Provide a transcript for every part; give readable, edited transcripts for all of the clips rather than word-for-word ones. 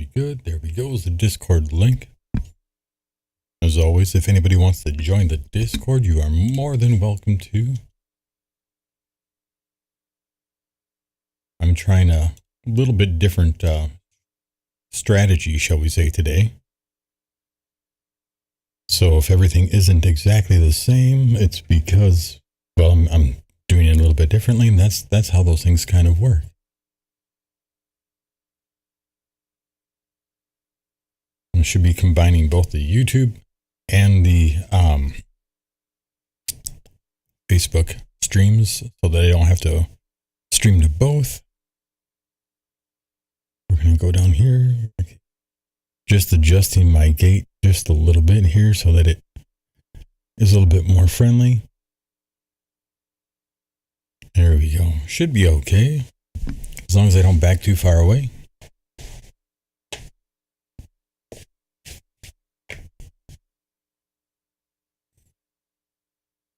be good. There we go. Is the Discord link. As always, if anybody wants to join the Discord, you are more than welcome to. I'm trying a little bit different strategy, shall we say, today. So if everything isn't exactly the same, it's because, well, I'm doing it a little bit differently, and that's how those things kind of work. I should be combining both the YouTube and the Facebook streams so that I don't have to stream to both. We're going to go down here, just adjusting my gate just a little bit here so that it is a little bit more friendly. There we go. Should be okay, as long as I don't back too far away.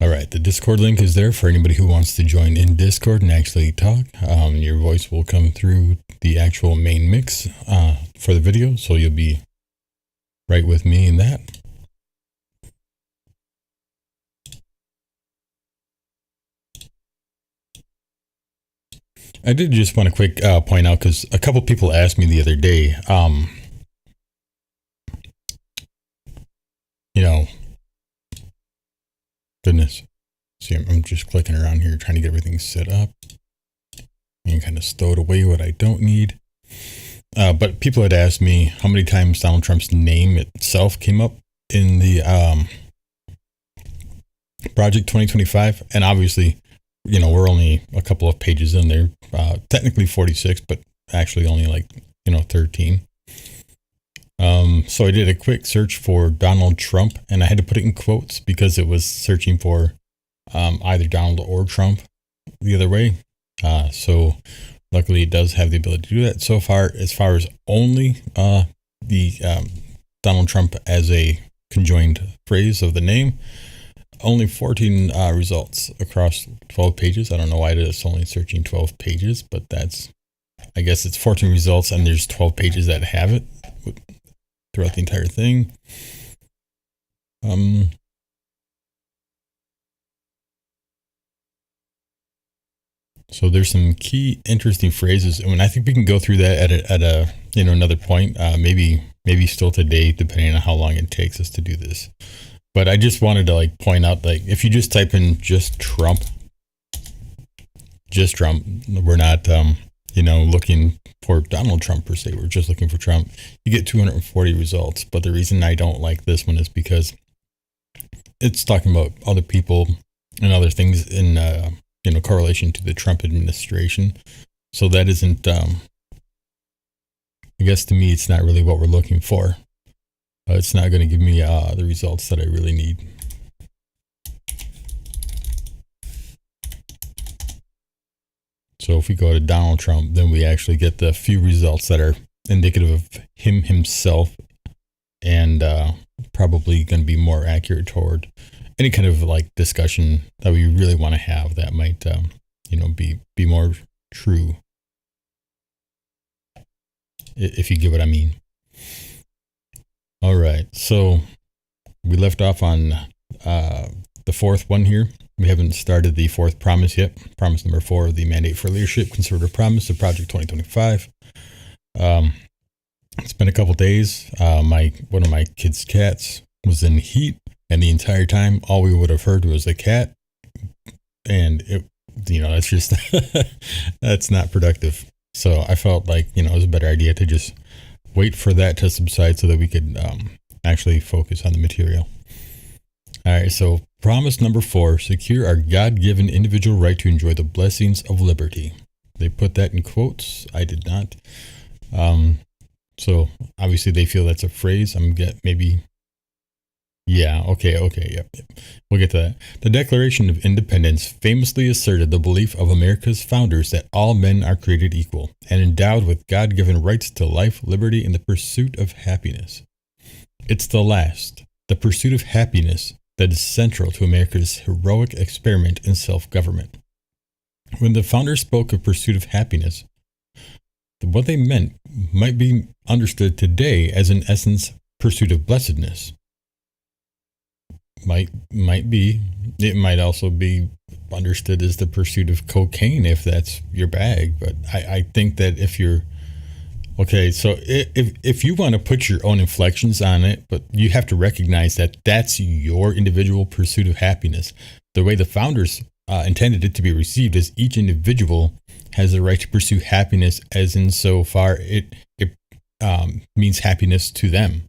All right, the Discord link is there for anybody who wants to join in Discord and actually talk. Your voice will come through the actual main mix for the video, so you'll be right with me in that. I did just want to quick point out, because a couple people asked me the other day, goodness. See, I'm just clicking around here trying to get everything set up and kind of stowed away what I don't need. But people had asked me how many times Donald Trump's name itself came up in the Project 2025. And obviously, we're only a couple of pages in there, technically 46, but actually only 13. So I did a quick search for Donald Trump, and I had to put it in quotes because it was searching for either Donald or Trump the other way. So luckily it does have the ability to do that. So far, as far as only the Donald Trump as a conjoined phrase of the name, only 14 results across 12 pages. I don't know why it's only searching 12 pages, but I guess it's 14 results and there's 12 pages that have it throughout the entire thing. So there's some key interesting phrases, and I think we can go through that at a another point, maybe still today, depending on how long it takes us to do this. But I just wanted to point out, if you just type in just Trump, we're not looking for Donald Trump per se. We're just looking for Trump. You get 240 results. But the reason I don't like this one is because it's talking about other people and other things in correlation to the Trump administration. So that isn't, I guess to me, it's not really what we're looking for. It's not going to give me the results that I really need. So if we go to Donald Trump, then we actually get the few results that are indicative of him himself, and probably going to be more accurate toward any kind of discussion that we really want to have that might be more true, if you get what I mean. All right, so we left off on the fourth one here. We haven't started the fourth promise yet. Promise number 4 of the Mandate for Leadership, Conservative Promise of Project 2025. It's been a couple days. One of my kids' cats was in heat, and the entire time, all we would have heard was a cat. And that's just that's not productive. So I felt like it was a better idea to just wait for that to subside so that we could actually focus on the material. All right, so promise number 4, secure our God-given individual right to enjoy the blessings of liberty. They put that in quotes. I did not. So obviously they feel that's a phrase. Yep. We'll get to that. The Declaration of Independence famously asserted the belief of America's founders that all men are created equal and endowed with God-given rights to life, liberty, and the pursuit of happiness. It's the pursuit of happiness, that is central to America's heroic experiment in self-government. When the founders spoke of pursuit of happiness, what they meant might be understood today as in essence pursuit of blessedness. Might be. It might also be understood as the pursuit of cocaine if that's your bag. But I think that if you're okay, so if you want to put your own inflections on it, but you have to recognize that that's your individual pursuit of happiness. The way the founders intended it to be received is each individual has the right to pursue happiness as in so far it means happiness to them.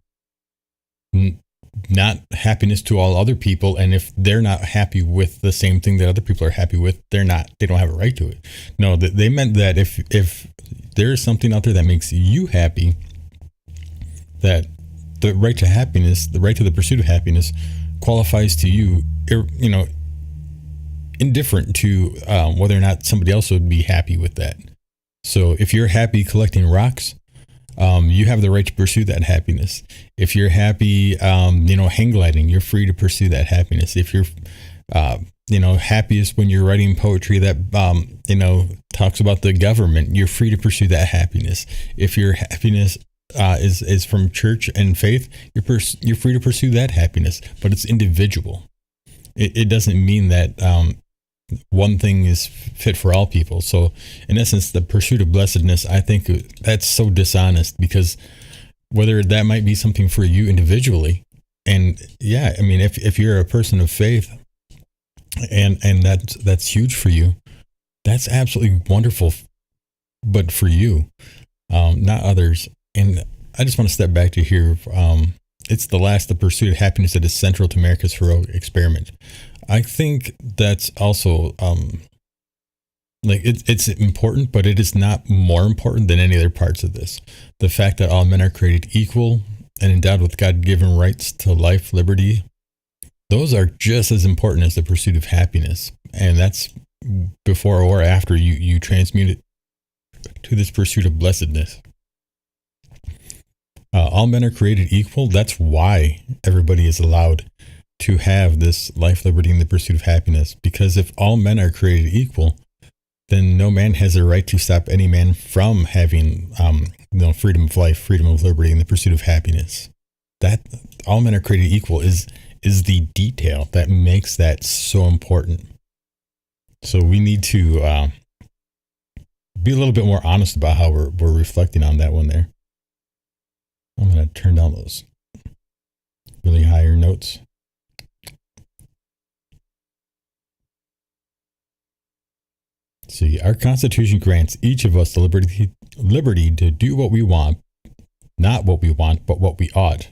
Not happiness to all other people, and if they're not happy with the same thing that other people are happy with, they don't have a right to it. No, they meant that if there is something out there that makes you happy, that the right to happiness, the right to the pursuit of happiness, qualifies to you, indifferent to whether or not somebody else would be happy with that. So if you're happy collecting rocks, you have the right to pursue that happiness. If you're happy, hang gliding, you're free to pursue that happiness. If you're, happiest when you're writing poetry that, talks about the government, you're free to pursue that happiness. If your happiness is from church and faith, you're free to pursue that happiness, but it's individual. It doesn't mean that one thing is fit for all people. So in essence, the pursuit of blessedness, I think that's so dishonest, because whether that might be something for you individually, and yeah, I mean, if you're a person of faith and that's huge for you, that's absolutely wonderful, but for you, not others. And I just want to step back to here. It's the pursuit of happiness that is central to America's heroic experiment. I think that's also it's important, but it is not more important than any other parts of this. The fact that all men are created equal and endowed with God-given rights to life, liberty, those are just as important as the pursuit of happiness. And that's before or after you transmute it to this pursuit of blessedness. All men are created equal. That's why everybody is allowed to have this life, liberty, and the pursuit of happiness. Because if all men are created equal, then no man has a right to stop any man from having, freedom of life, freedom of liberty, and the pursuit of happiness. That all men are created equal is the detail that makes that so important. So we need to be a little bit more honest about how we're reflecting on that one there. I'm going to turn down those really higher notes. See, our Constitution grants each of us the liberty to do what we want, not what we want, but what we ought.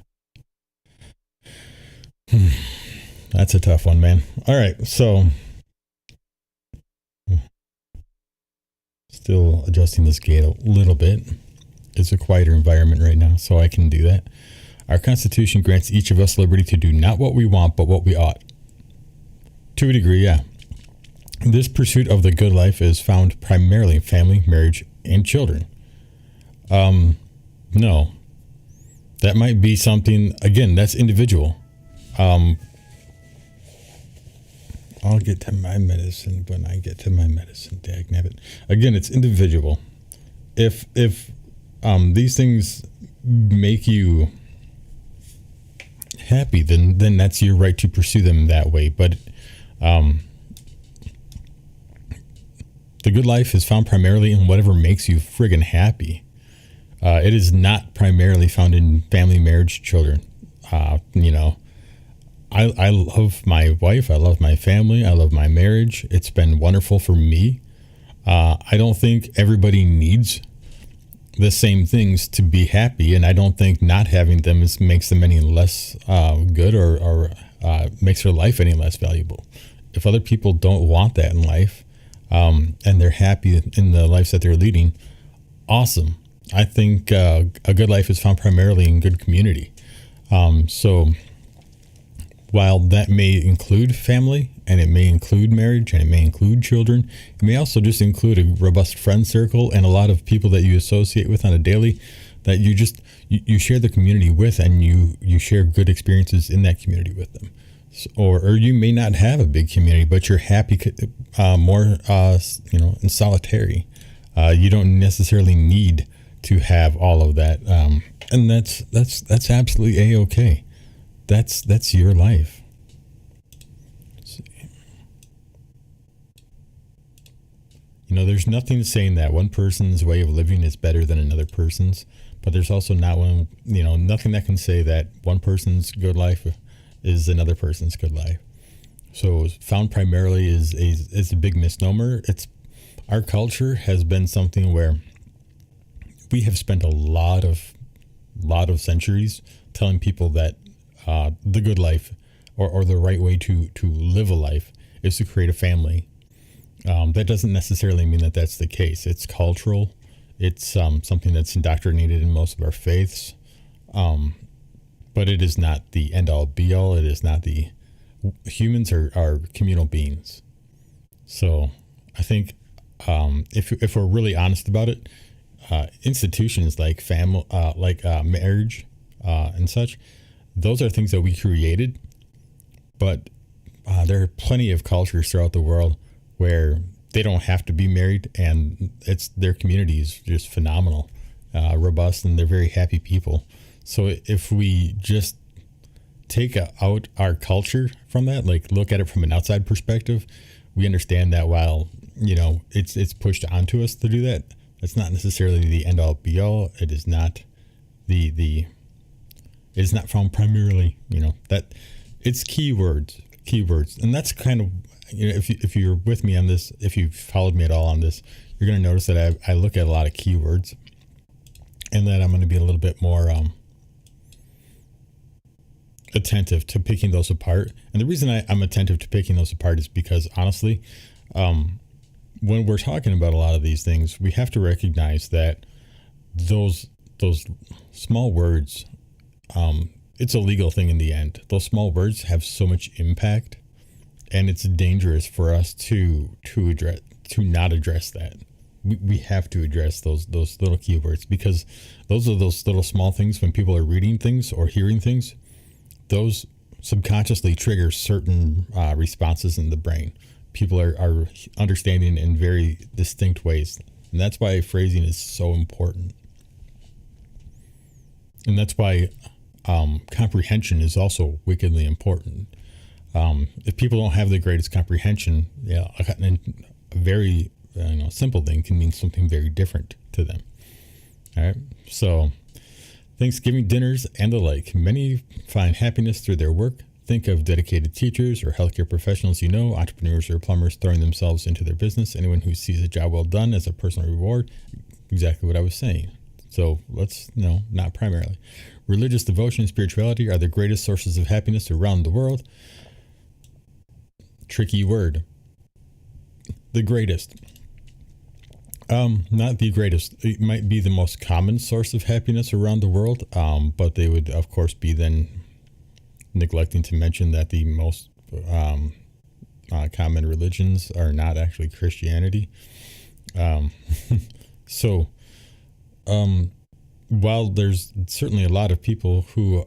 That's a tough one, man. All right, so still adjusting this gate a little bit. It's a quieter environment right now, so I can do that. Our Constitution grants each of us liberty to do not what we want, but what we ought. To a degree, yeah. This pursuit of the good life is found primarily in family, marriage, and children. No. That might be something, again, that's individual. I'll get to my medicine when I get to my medicine, dagnabbit. Again, it's individual. If these things make you happy, then that's your right to pursue them that way. But the good life is found primarily in whatever makes you friggin' happy. It is not primarily found in family, marriage, children. I love my wife. I love my family. I love my marriage. It's been wonderful for me. I don't think everybody needs the same things to be happy, and I don't think not having them makes them any less good or makes their life any less valuable. If other people don't want that in life, and they're happy in the lives that they're leading, awesome. I think a good life is found primarily in good community. So while that may include family, and it may include marriage, and it may include children, it may also just include a robust friend circle and a lot of people that you associate with on a daily, that you share the community with, and you share good experiences in that community with them. Or you may not have a big community, but you're happy more in solitary. You don't necessarily need to have all of that, and that's absolutely a-okay. That's your life. There's nothing saying that one person's way of living is better than another person's, but there's also nothing that can say that one person's good life is another person's good life. So found primarily is a big misnomer. Our culture has been something where we have spent a lot of centuries telling people that the good life or the right way to live a life is to create a family. That doesn't necessarily mean that that's the case. It's cultural. It's something that's indoctrinated in most of our faiths. But it is not the end all be all. It is not humans are communal beings. So I think if we're really honest about it, institutions like family, marriage and such, those are things that we created. But there are plenty of cultures throughout the world where they don't have to be married, and their community is just phenomenal, robust, and they're very happy people. So if we just take out our culture from that, like look at it from an outside perspective, we understand that while it's pushed onto us to do that, it's not necessarily the end all be all. It is not it is not found primarily. That it's keywords, and that's kind of. If you're with me on this, if you've followed me at all on this, you're going to notice that I look at a lot of keywords, and that I'm going to be a little bit more attentive to picking those apart. And the reason I'm attentive to picking those apart is because, honestly, when we're talking about a lot of these things, we have to recognize that those small words, it's a legal thing in the end. Those small words have so much impact. And it's dangerous for us to not address that. We have to address those little keywords, because those are those little small things when people are reading things or hearing things. Those subconsciously trigger certain responses in the brain. People are understanding in very distinct ways, and that's why phrasing is so important. And that's why comprehension is also wickedly important. If people don't have the greatest comprehension, a very simple thing can mean something very different to them. All right. So Thanksgiving dinners and the like. Many find happiness through their work. Think of dedicated teachers or healthcare professionals, entrepreneurs or plumbers throwing themselves into their business. Anyone who sees a job well done as a personal reward. Exactly what I was saying. So let's, not primarily. Religious devotion and spirituality are the greatest sources of happiness around the world. Tricky word. The greatest. Not the greatest. It might be the most common source of happiness around the world, but they would, of course, be then neglecting to mention that the most common religions are not actually Christianity. So, while there's certainly a lot of people who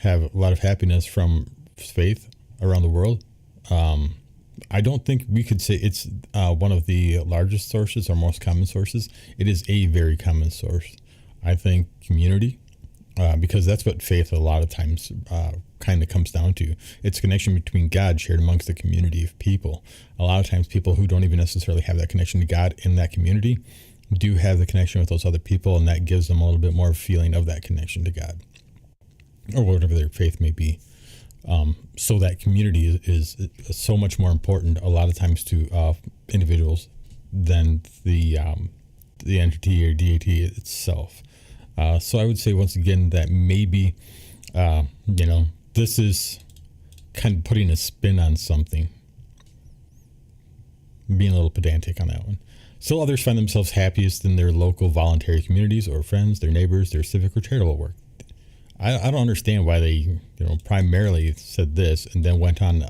have a lot of happiness from faith around the world, I don't think we could say it's one of the largest sources or most common sources. It is a very common source. I think community, because that's what faith a lot of times kind of comes down to. It's a connection between God shared amongst a community of people. A lot of times people who don't even necessarily have that connection to God in that community do have the connection with those other people, and that gives them a little bit more feeling of that connection to God or whatever their faith may be. So that community is so much more important a lot of times to individuals than the entity or deity itself. So I would say once again that maybe, this is kind of putting a spin on something, being a little pedantic on that one. Still others find themselves happiest in their local voluntary communities or friends, their neighbors, their civic or charitable work. I don't understand why they, primarily said this and then went on,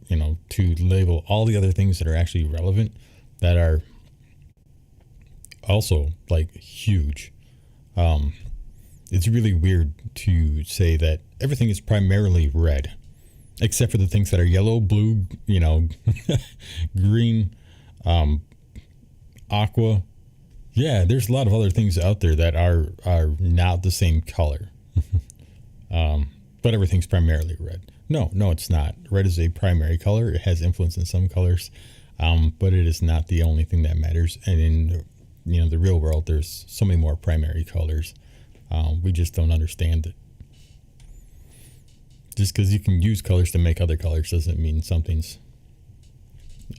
to label all the other things that are actually relevant that are also like huge. It's really weird to say that everything is primarily red, except for the things that are yellow, blue, green, aqua, Yeah, there's a lot of other things out there that are not the same color. But everything's primarily red. No, it's not. Red is a primary color. It has influence in some colors, but it is not the only thing that matters. And in the real world, there's so many more primary colors. We just don't understand it. Just because you can use colors to make other colors doesn't mean something's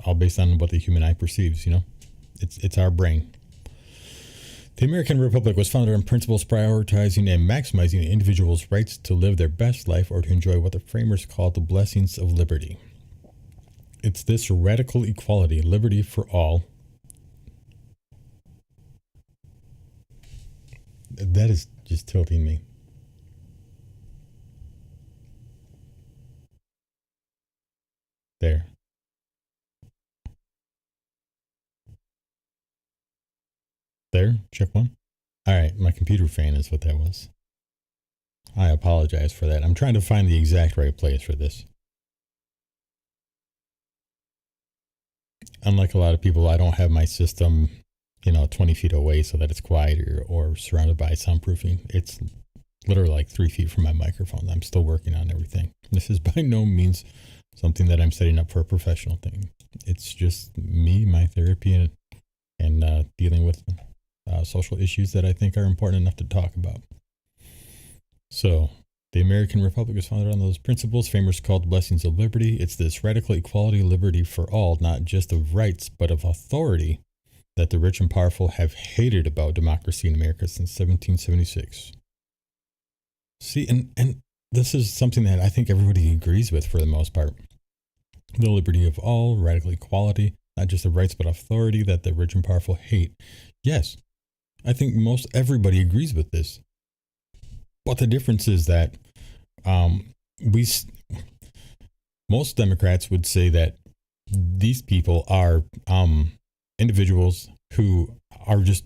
all based on what the human eye perceives. It's our brain. The American Republic was founded on principles prioritizing and maximizing an individual's rights to live their best life or to enjoy what the framers called the blessings of liberty. It's this radical equality, liberty for all. That is just tilting me. There. There, check one. All right, my computer fan is what that was. I apologize for that. I'm trying to find the exact right place for this. Unlike a lot of people, I don't have my system, 20 feet away so that it's quiet or surrounded by soundproofing. It's literally like 3 feet from my microphone. I'm still working on everything. This is by no means something that I'm setting up for a professional thing. It's just me, my therapy, and dealing with social issues that I think are important enough to talk about. So, the American Republic was founded on those principles framers called blessings of liberty. It's this radical equality, liberty for all, not just of rights, but of authority that the rich and powerful have hated about democracy in America since 1776. See, and this is something that I think everybody agrees with for the most part. The liberty of all, radical equality, not just of rights, but authority that the rich and powerful hate. Yes, I think most everybody agrees with this. But the difference is that most Democrats would say that these people are individuals who are just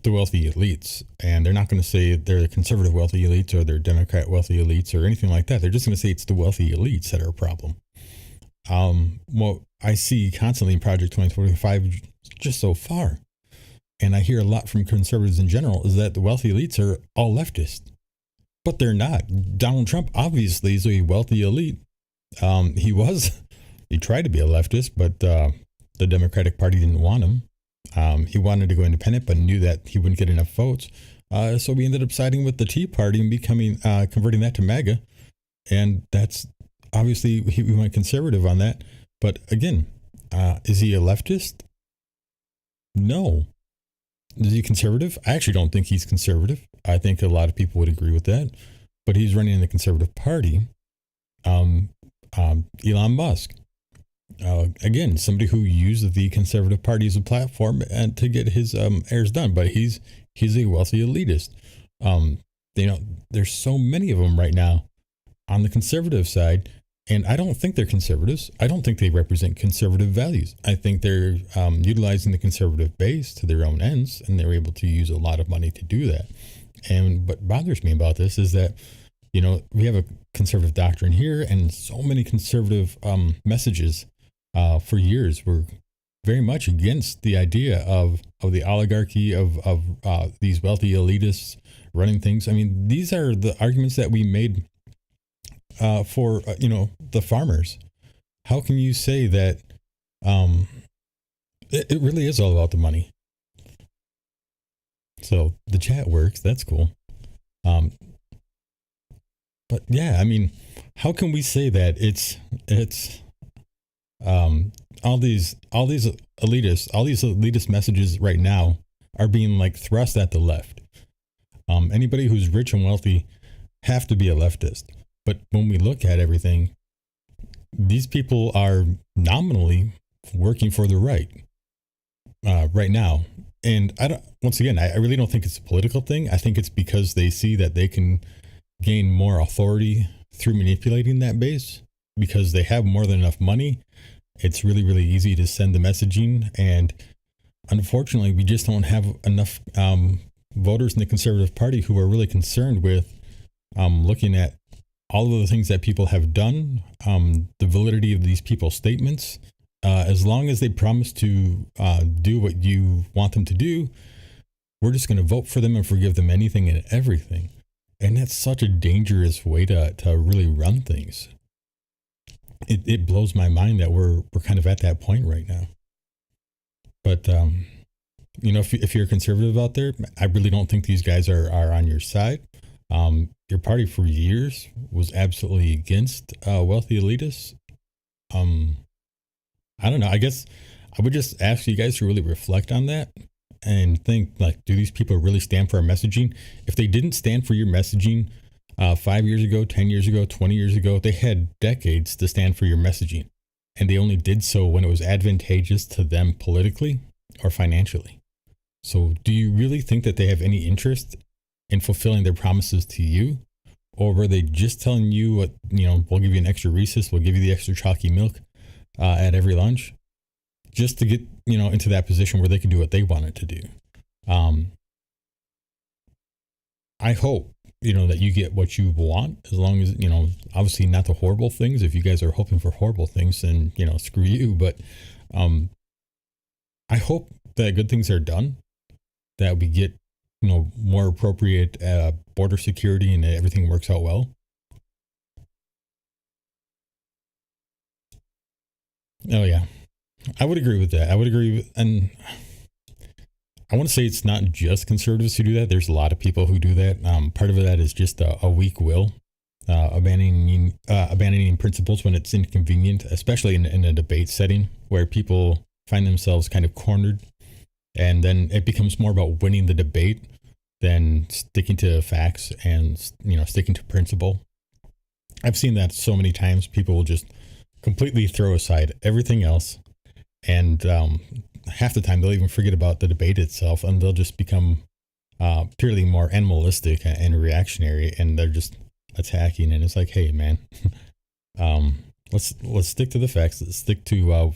the wealthy elites, and they're not going to say they're the conservative wealthy elites or they're Democrat wealthy elites or anything like that. They're just going to say it's the wealthy elites that are a problem. What I see constantly in Project 2045 just so far, and I hear a lot from conservatives in general, is that the wealthy elites are all leftist. But they're not. Donald Trump obviously is a wealthy elite. He tried to be a leftist, but the Democratic Party didn't want him. He wanted to go independent, but knew that he wouldn't get enough votes. So we ended up siding with the Tea Party and converting that to MAGA. And that's obviously, we went conservative on that. But again, is he a leftist? No. Is he conservative? I actually don't think he's conservative. I think a lot of people would agree with that. But he's running in the Conservative Party. Elon Musk. Again, somebody who used the Conservative Party as a platform and to get his heirs done. But he's a wealthy elitist. There's so many of them right now on the conservative side. And I don't think they're conservatives. I don't think they represent conservative values. I think they're utilizing the conservative base to their own ends, and they're able to use a lot of money to do that. And what bothers me about this is that, we have a conservative doctrine here, and so many conservative messages for years were very much against the idea of the oligarchy of these wealthy elitists running things. I mean, these are the arguments that we made for the farmers. How can you say that it really is all about the money? So the chat works. That's cool. But yeah, I mean, how can we say that it's all these elitist messages right now are being like thrust at the left? Anybody who's rich and wealthy have to be a leftist. But when we look at everything, these people are nominally working for the right right now. And I really don't think it's a political thing. I think it's because they see that they can gain more authority through manipulating that base because they have more than enough money. It's really, really easy to send the messaging. And unfortunately, we just don't have enough voters in the Conservative Party who are really concerned with looking at all of the things that people have done, the validity of these people's statements. As long as they promise to do what you want them to do, we're just going to vote for them and forgive them anything and everything. And that's such a dangerous way to really run things. It blows my mind that we're kind of at that point right now. But, if you're a conservative out there, I really don't think these guys are on your side. Your party for years was absolutely against wealthy elitists. I don't know. I guess I would just ask you guys to really reflect on that and think, like, do these people really stand for our messaging? If they didn't stand for your messaging 5 years ago, 10 years ago, 20 years ago, they had decades to stand for your messaging. And they only did so when it was advantageous to them politically or financially. So do you really think that they have any interest in fulfilling their promises to you? Or were they just telling you, what, we'll give you an extra Reese's, we'll give you the extra chalky milk at every lunch, just to get, into that position where they can do what they wanted to do? I hope, that you get what you want, as long as, obviously not the horrible things. If you guys are hoping for horrible things, then, screw you. But I hope that good things are done, that we get, more appropriate border security and everything works out well. Oh, yeah. I would agree with that. And I want to say it's not just conservatives who do that. There's a lot of people who do that. Part of that is just a weak will, abandoning principles when it's inconvenient, especially in a debate setting where people find themselves kind of cornered, and then it becomes more about winning the debate than sticking to facts and sticking to principle. I've seen that so many times. People will just completely throw aside everything else, and half the time they'll even forget about the debate itself, and they'll just become purely more animalistic and reactionary, and they're just attacking. And it's like, hey, man, let's stick to the facts. Let's stick to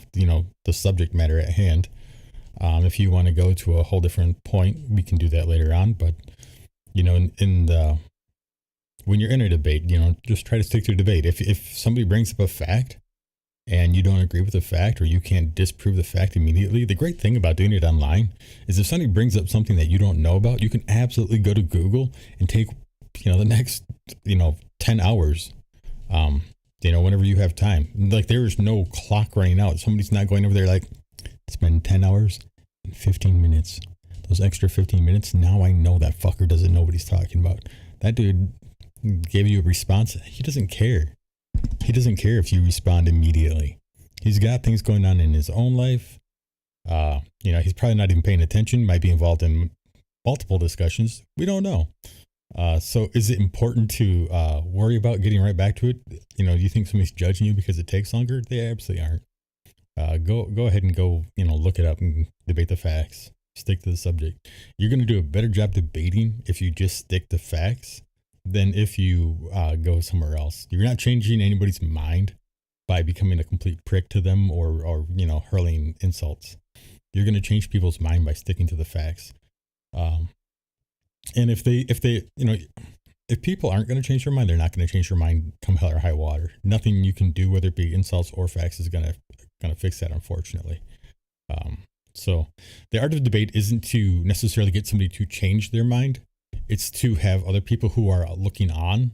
the subject matter at hand. If you want to go to a whole different point, we can do that later on. But when you're in a debate, just try to stick to the debate. If somebody brings up a fact and you don't agree with the fact, or you can't disprove the fact immediately, the great thing about doing it online is if somebody brings up something that you don't know about, you can absolutely go to Google and take, the next, 10 hours, whenever you have time. Like, there is no clock running out. Somebody's not going over there like, spend 10 hours and 15 minutes. Those extra 15 minutes, now I know that fucker doesn't know what he's talking about. That dude gave you a response. He doesn't care. He doesn't care if you respond immediately. He's got things going on in his own life. He's probably not even paying attention, might be involved in multiple discussions. We don't know. So is it important to worry about getting right back to it? Do you think somebody's judging you because it takes longer? They absolutely aren't. Go ahead and go, look it up and debate the facts. Stick to the subject. You're going to do a better job debating if you just stick to facts than if you go somewhere else. You're not changing anybody's mind by becoming a complete prick to them or hurling insults. You're going to change people's mind by sticking to the facts. And if people aren't going to change their mind, they're not going to change their mind come hell or high water. Nothing you can do, whether it be insults or facts, is going to fix that, unfortunately. So the art of debate isn't to necessarily get somebody to change their mind. It's to have other people who are looking on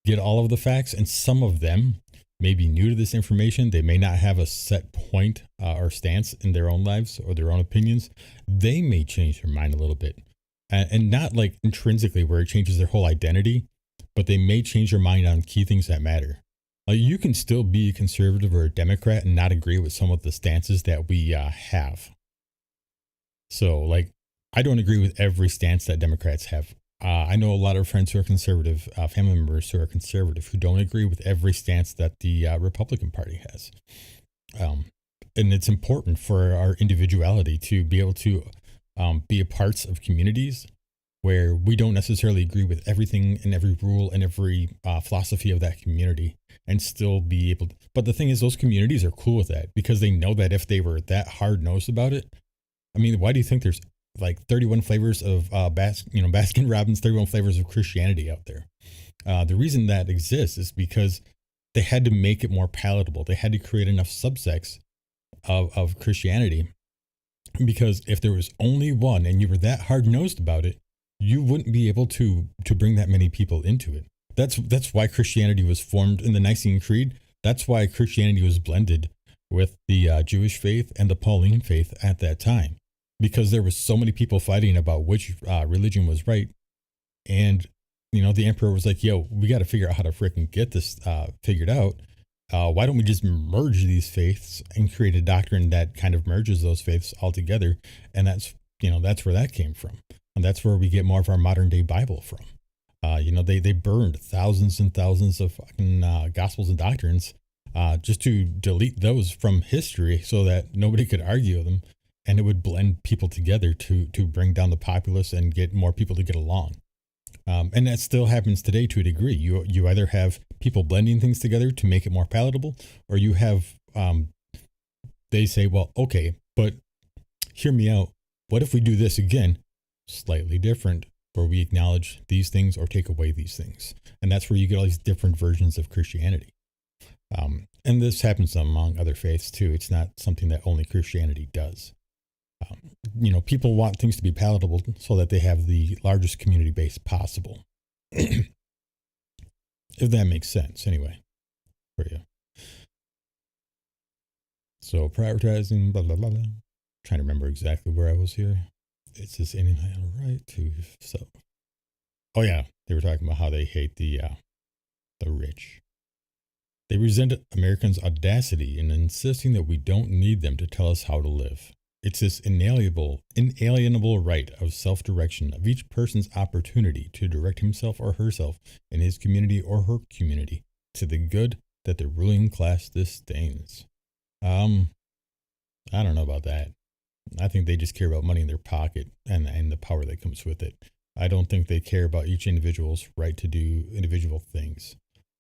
get all of the facts, and some of them may be new to this information. They may not have a set point or stance in their own lives or their own opinions. They may change their mind a little bit, and not like intrinsically where it changes their whole identity, but they may change their mind on key things that matter. Like, you can still be a conservative or a Democrat and not agree with some of the stances that we have. So, like, I don't agree with every stance that Democrats have. I know a lot of friends who are conservative, family members who are conservative, who don't agree with every stance that the Republican Party has. And it's important for our individuality to be able to be a parts of communities where we don't necessarily agree with everything and every rule and every philosophy of that community, and still be able to. But the thing is, those communities are cool with that because they know that if they were that hard-nosed about it, I mean, why do you think there's like 31 flavors of Baskin Robbins, 31 flavors of Christianity out there? The reason that exists is because they had to make it more palatable. They had to create enough subsects of Christianity Because if there was only one and you were that hard nosed about it, you wouldn't be able to bring that many people into it. That's why Christianity was formed in the Nicene Creed. That's why Christianity was blended with the Jewish faith and the Pauline faith at that time, because there was so many people fighting about which religion was right. And the emperor was like, "Yo, we got to figure out how to freaking get this figured out. Why don't we just merge these faiths and create a doctrine that kind of merges those faiths all together?" And that's where that came from, and that's where we get more of our modern day Bible from. They burned thousands and thousands of fucking gospels and doctrines just to delete those from history so that nobody could argue them, and it would blend people together to bring down the populace and get more people to get along. And that still happens today to a degree. You either have people blending things together to make it more palatable, or you have they say, well, okay, but hear me out. What if we do this again, slightly different, where we acknowledge these things or take away these things? And that's where you get all these different versions of Christianity. And this happens among other faiths too. It's not something that only Christianity does. People want things to be palatable so that they have the largest community base possible. If that makes sense, anyway, for you. So prioritizing, blah, blah, blah, blah. Trying to remember exactly where I was here. It's this anything had a right to. So, oh yeah, they were talking about how they hate the rich. They resent Americans' audacity in insisting that we don't need them to tell us how to live. It's this inalienable right of self-direction, of each person's opportunity to direct himself or herself in his community or her community to the good that the ruling class disdains. I don't know about that. I think they just care about money in their pocket and the power that comes with it. I don't think they care about each individual's right to do individual things.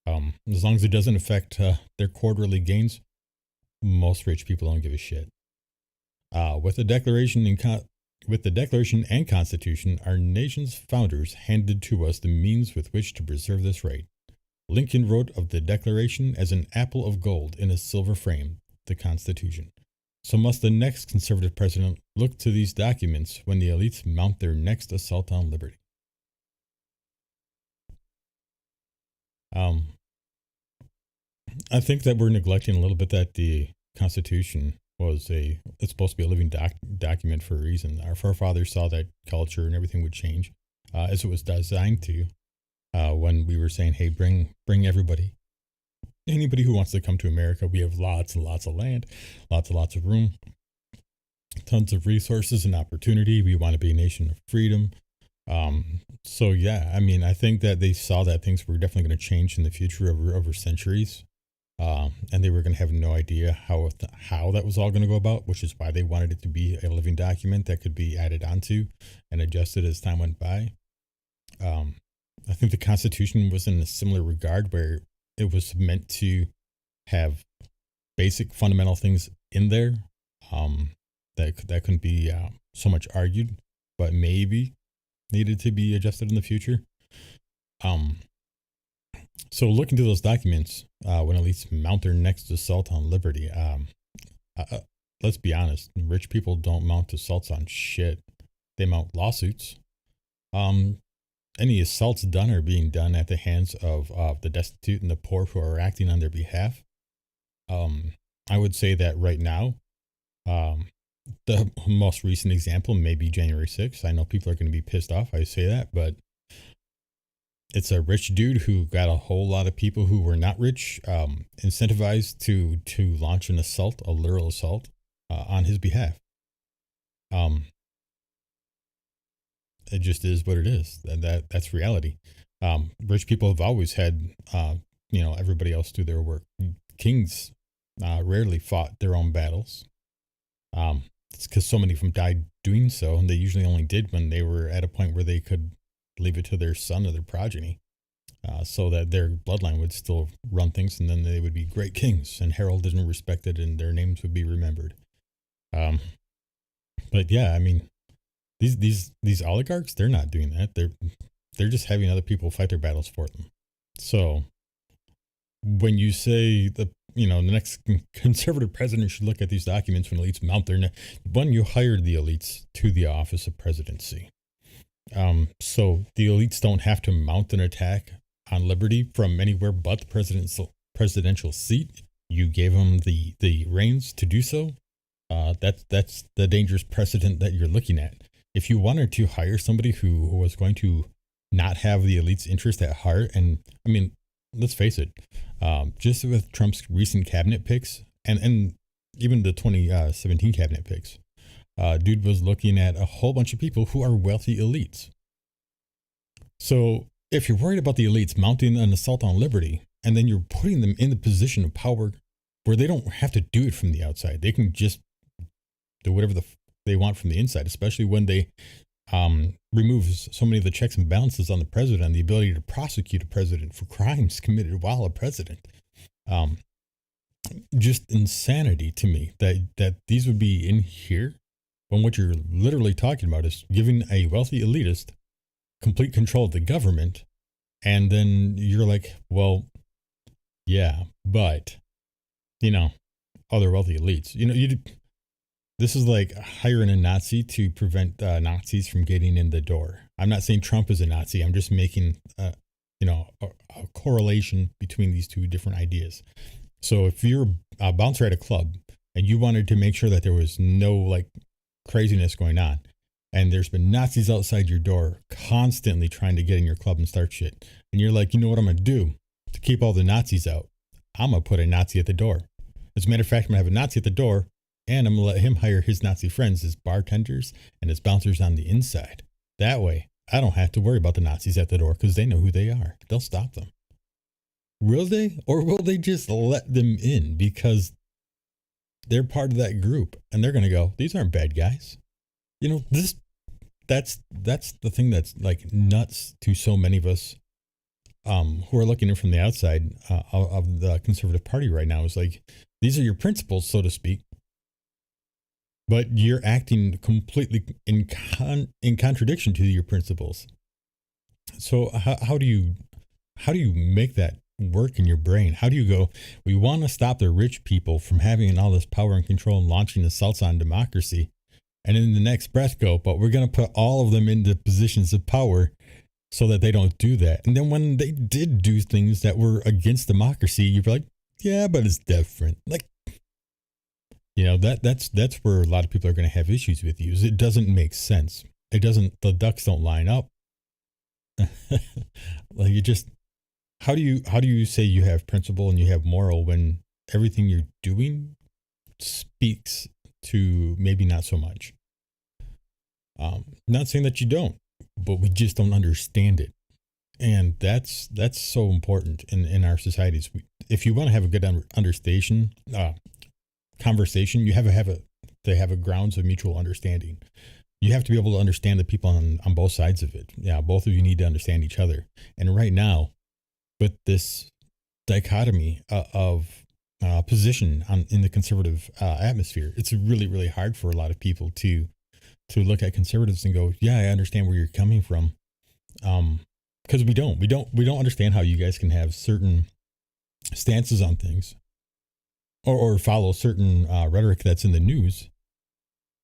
As long as it doesn't affect their quarterly gains, most rich people don't give a shit. With the Declaration and Constitution, our nation's founders handed to us the means with which to preserve this right. Lincoln wrote of the Declaration as an apple of gold in a silver frame, the Constitution. So must the next conservative president look to these documents when the elites mount their next assault on liberty. I think that we're neglecting a little bit that the Constitution it's supposed to be a living document for a reason. Our forefathers saw that culture and everything would change as it was designed to when we were saying, hey, bring anybody who wants to come to America. We have lots and lots of land, lots and lots of room, tons of resources and opportunity. We want to be a nation of freedom. So yeah, I mean, I think that they saw that things were definitely going to change in the future over centuries. And they were going to have no idea how that was all going to go about, which is why they wanted it to be a living document that could be added onto and adjusted as time went by. I think the Constitution was in a similar regard where it was meant to have basic fundamental things in there that couldn't be so much argued, but maybe needed to be adjusted in the future. So look into those documents when elites mount their next assault on liberty. Let's be honest, rich people don't mount assaults on shit. They mount lawsuits. Any assaults done are being done at the hands of the destitute and the poor who are acting on their behalf. I would say that right now, the most recent example may be January 6th. I know people are going to be pissed off I say that, but it's a rich dude who got a whole lot of people who were not rich incentivized to launch an assault, a literal assault, on his behalf. It just is what it is. That's reality. Rich people have always had, everybody else do their work. Kings rarely fought their own battles. It's because so many of them died doing so, and they usually only did when they were at a point where they could leave it to their son or their progeny, so that their bloodline would still run things, and then they would be great kings and heralded and respected, and their names would be remembered. But yeah, I mean, these oligarchs, they're not doing that. They're just having other people fight their battles for them. So when you say the next conservative president should look at these documents when elites mount their when you hired the elites to the office of presidency. So the elites don't have to mount an attack on liberty from anywhere but the presidential seat. You gave them the reins to do so. That's the dangerous precedent that you're looking at. If you wanted to hire somebody who was going to not have the elites' interest at heart, and I mean, let's face it, just with Trump's recent cabinet picks and even the 2017 cabinet picks, dude was looking at a whole bunch of people who are wealthy elites. So if you're worried about the elites mounting an assault on liberty, and then you're putting them in the position of power where they don't have to do it from the outside, they can just do whatever they want from the inside, especially when they remove so many of the checks and balances on the president and the ability to prosecute a president for crimes committed while a president. Just insanity to me that these would be in here when what you're literally talking about is giving a wealthy elitist complete control of the government. And then you're like, well, yeah, but, other wealthy elites, this is like hiring a Nazi to prevent Nazis from getting in the door. I'm not saying Trump is a Nazi. I'm just making, a correlation between these two different ideas. So if you're a bouncer at a club and you wanted to make sure that there was no craziness going on, and there's been Nazis outside your door constantly trying to get in your club and start shit, and you're like, you know what I'm going to do to keep all the Nazis out? I'm going to put a Nazi at the door. As a matter of fact, I'm going to have a Nazi at the door, and I'm going to let him hire his Nazi friends as bartenders and as bouncers on the inside. That way, I don't have to worry about the Nazis at the door because they know who they are. They'll stop them. Will they? Or will they just let them in because they're part of that group and they're going to go, these aren't bad guys. That's the thing that's nuts to so many of us who are looking in from the outside of the conservative party right now. Is these are your principles, so to speak, but you're acting completely in contradiction to your principles. So how do you make that work in your brain? How do you go, we want to stop the rich people from having all this power and control and launching assaults on democracy, and in the next breath go, but we're going to put all of them into positions of power so that they don't do that. And then when they did do things that were against democracy, you're like, yeah, but it's different. That's where a lot of people are going to have issues with you. Is it doesn't make sense. The ducks don't line up. How do you say you have principle and you have moral when everything you're doing speaks to maybe not so much? Not saying that you don't, but we just don't understand it. And that's so important in our societies. If you want to have a good conversation, you have a grounds of mutual understanding. You have to be able to understand the people on both sides of it. Yeah, both of you need to understand each other. And right now, with this dichotomy of position in the conservative atmosphere, it's really, really hard for a lot of people to look at conservatives and go, yeah, I understand where you're coming from. Because we don't understand how you guys can have certain stances on things or follow certain rhetoric that's in the news.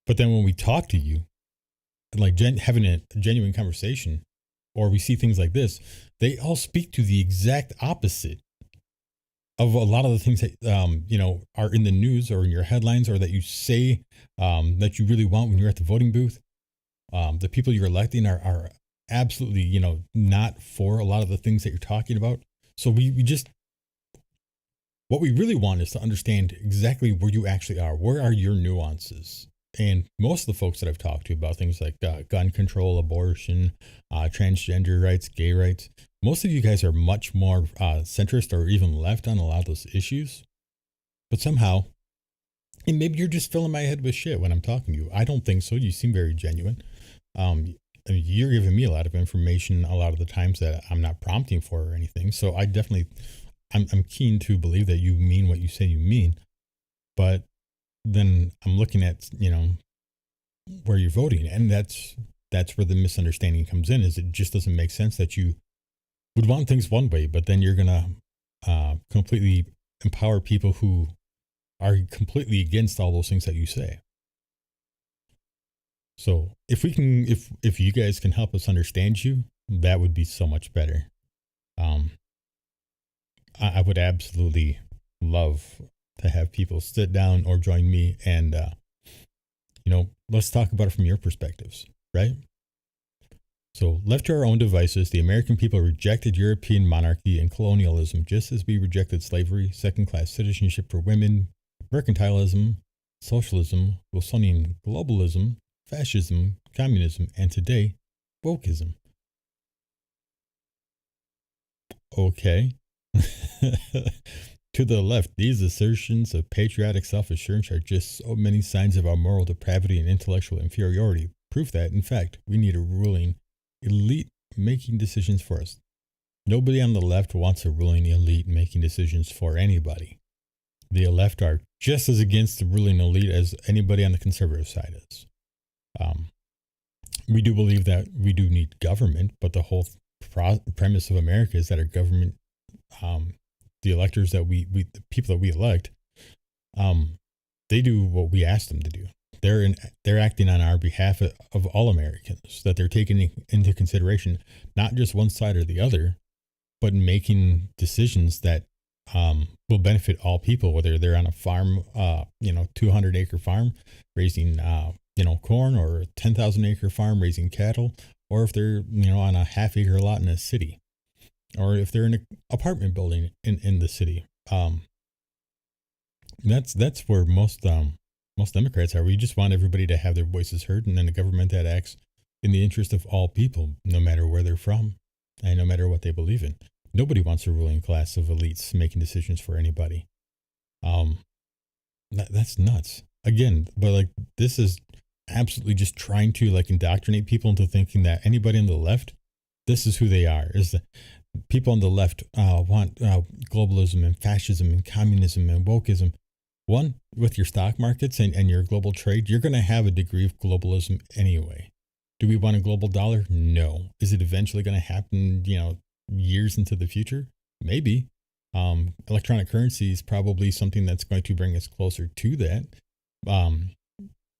But then when we talk to you, having a genuine conversation, or we see things like this, they all speak to the exact opposite of a lot of the things that, are in the news or in your headlines, or that you say that you really want when you're at the voting booth. The people you're electing are absolutely, not for a lot of the things that you're talking about. So what we really want is to understand exactly where you actually are. Where are your nuances? And most of the folks that I've talked to about things like gun control, abortion, transgender rights, gay rights, most of you guys are much more centrist or even left on a lot of those issues. But somehow, and maybe you're just filling my head with shit when I'm talking to you. I don't think so. You seem very genuine. You're giving me a lot of information a lot of the times that I'm not prompting for or anything. So I'm keen to believe that you mean what you say you mean. But then I'm looking at, where you're voting. And that's where the misunderstanding comes in, is it just doesn't make sense that you would want things one way, but then you're going to completely empower people who are completely against all those things that you say. So if we can, if you guys can help us understand you, that would be so much better. I would absolutely love to have people sit down or join me and, let's talk about it from your perspectives, right? So, left to our own devices, the American people rejected European monarchy and colonialism just as we rejected slavery, second-class citizenship for women, mercantilism, socialism, Wilsonian globalism, fascism, communism, and today, wokeism. Okay. To the left, these assertions of patriotic self-assurance are just so many signs of our moral depravity and intellectual inferiority. Proof that, in fact, we need a ruling elite making decisions for us. Nobody on the left wants a ruling elite making decisions for anybody. The left are just as against the ruling elite as anybody on the conservative side is. We do believe that we do need government, but the whole premise of America is that our government, the electors that the people that we elect, they do what we ask them to do. They're acting on our behalf of all Americans, that they're taking into consideration not just one side or the other, but making decisions that will benefit all people, whether they're on a farm, 200-acre farm raising, corn, or a 10,000-acre farm raising cattle, or if they're, on a half-acre lot in a city, or if they're in an apartment building in the city. That's where most Democrats are. We just want everybody to have their voices heard, and then a government that acts in the interest of all people, no matter where they're from and no matter what they believe in. Nobody wants a ruling class of elites making decisions for anybody. That's nuts. Again, but this is absolutely just trying to indoctrinate people into thinking that anybody on the left, this is who they are. Is the people on the left want globalism and fascism and communism and wokeism. One, with your stock markets and your global trade, you're going to have a degree of globalism anyway. Do we want a global dollar? No. Is it eventually going to happen, years into the future? Maybe. Electronic currency is probably something that's going to bring us closer to that.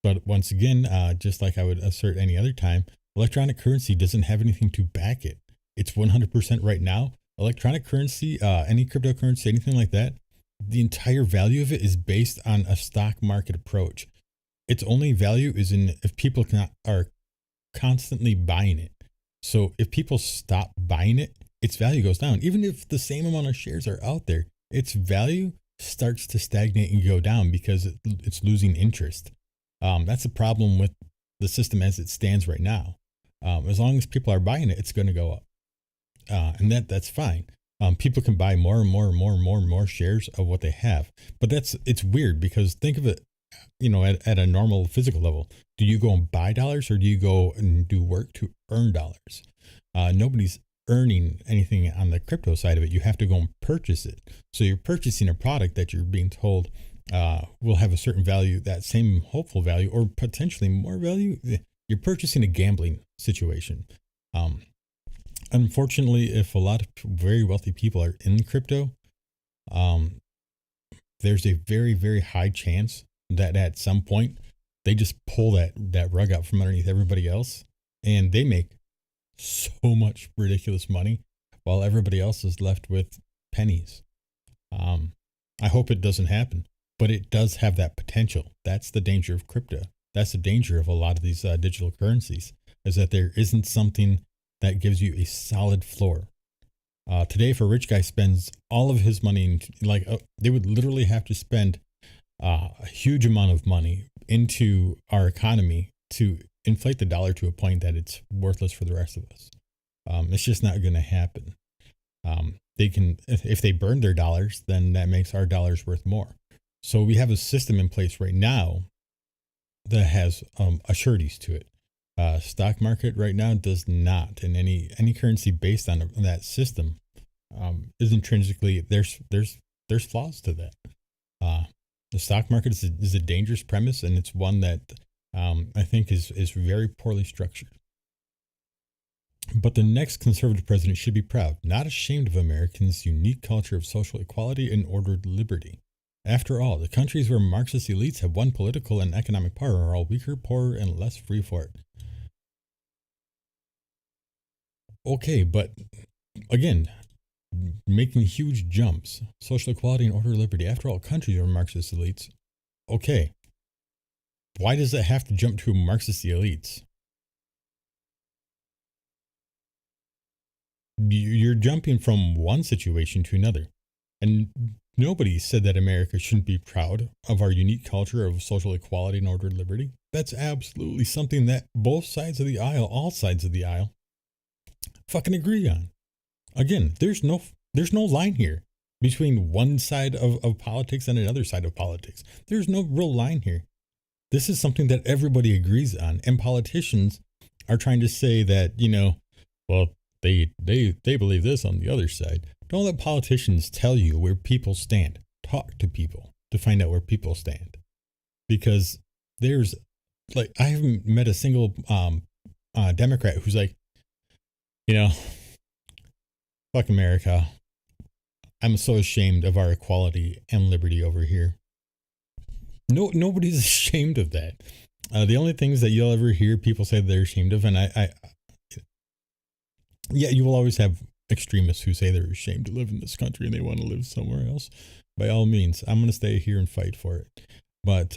But once again, just like I would assert any other time, electronic currency doesn't have anything to back it. It's 100% right now. Electronic currency, any cryptocurrency, anything like that, the entire value of it is based on a stock market approach. Its only value is in if people are constantly buying it. So if people stop buying it, its value goes down. Even if the same amount of shares are out there, its value starts to stagnate and go down because it's losing interest. That's a problem with the system as it stands right now. As long as people are buying it, it's going to go up. And that's fine. People can buy more and more and more and more and more shares of what they have. But it's weird because think of it, at a normal physical level. Do you go and buy dollars or do you go and do work to earn dollars? Nobody's earning anything on the crypto side of it. You have to go and purchase it. So you're purchasing a product that you're being told will have a certain value, that same hopeful value, or potentially more value. You're purchasing a gambling situation. Unfortunately, if a lot of very wealthy people are in crypto, there's a very, very high chance that at some point they just pull that rug out from underneath everybody else, and they make so much ridiculous money while everybody else is left with pennies. I hope it doesn't happen, but it does have that potential. That's the danger of crypto. That's the danger of a lot of these digital currencies, is that there isn't something that gives you a solid floor. Today, if a rich guy spends all of his money, they would literally have to spend a huge amount of money into our economy to inflate the dollar to a point that it's worthless for the rest of us. It's just not going to happen. They can, if they burn their dollars, then that makes our dollars worth more. So we have a system in place right now that has assurities to it. Stock market right now does not, and any currency based on that system is intrinsically there's flaws to that. The stock market is a dangerous premise, and it's one that I think is very poorly structured. But the next conservative president should be proud, not ashamed of Americans' unique culture of social equality and ordered liberty. After all, the countries where Marxist elites have won political and economic power are all weaker, poorer, and less free for it. Okay, but again, making huge jumps. Social equality and ordered liberty. After all, countries are Marxist elites. Okay. Why does it have to jump to Marxist elites? You're jumping from one situation to another. And nobody said that America shouldn't be proud of our unique culture of social equality and ordered liberty. That's absolutely something that both sides of the aisle, all sides of the aisle, fucking agree on. Again, there's no line here between one side of politics and another side of politics. There's no real line here. This is something that everybody agrees on, and politicians are trying to say that, well, they believe this on the other side. Don't let politicians tell you where people stand. Talk to people to find out where people stand, because there's I haven't met a single Democrat who's like, fuck America. I'm so ashamed of our equality and liberty over here. No, nobody's ashamed of that. The only things that you'll ever hear people say they're ashamed of, and yeah, you will always have extremists who say they're ashamed to live in this country and they want to live somewhere else. By all means, I'm going to stay here and fight for it. But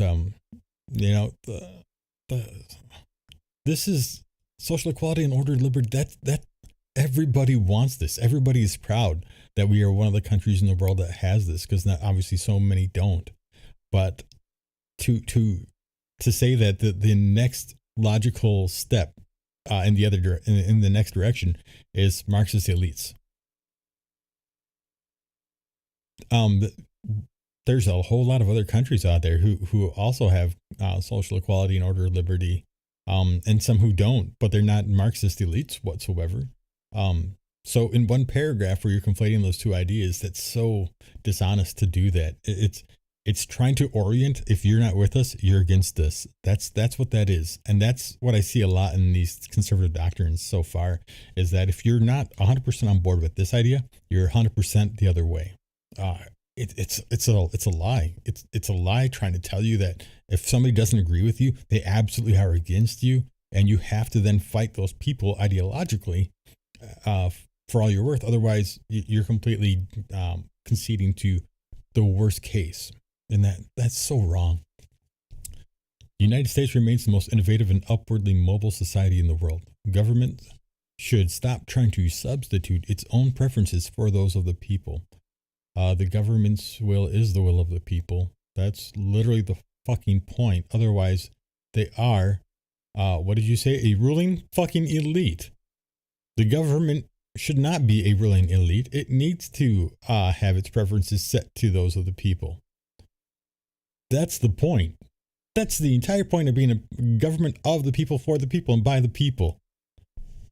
this is social equality and ordered liberty. That everybody wants this. Everybody is proud that we are one of the countries in the world that has this, because obviously so many don't. But to say that the next logical step in the next direction is Marxist elites. There's a whole lot of other countries out there who also have social equality and ordered liberty, and some who don't, but they're not Marxist elites whatsoever. So in one paragraph where you're conflating those two ideas, that's so dishonest to do that. It's trying to orient. If you're not with us, you're against us. That's what that is. And that's what I see a lot in these conservative doctrines so far, is that if you're not 100% on board with this idea, you're 100% the other way. It's a lie. It's a lie trying to tell you that if somebody doesn't agree with you, they absolutely are against you, and you have to then fight those people ideologically for all you're worth. Otherwise, you're completely conceding to the worst case. And that's so wrong. The United States remains the most innovative and upwardly mobile society in the world. Government should stop trying to substitute its own preferences for those of the people. The government's will is the will of the people. That's literally the fucking point. Otherwise, they are, what did you say? A ruling fucking elite. The government should not be a ruling elite. It needs to have its preferences set to those of the people. That's the point. That's the entire point of being a government of the people, for the people, and by the people.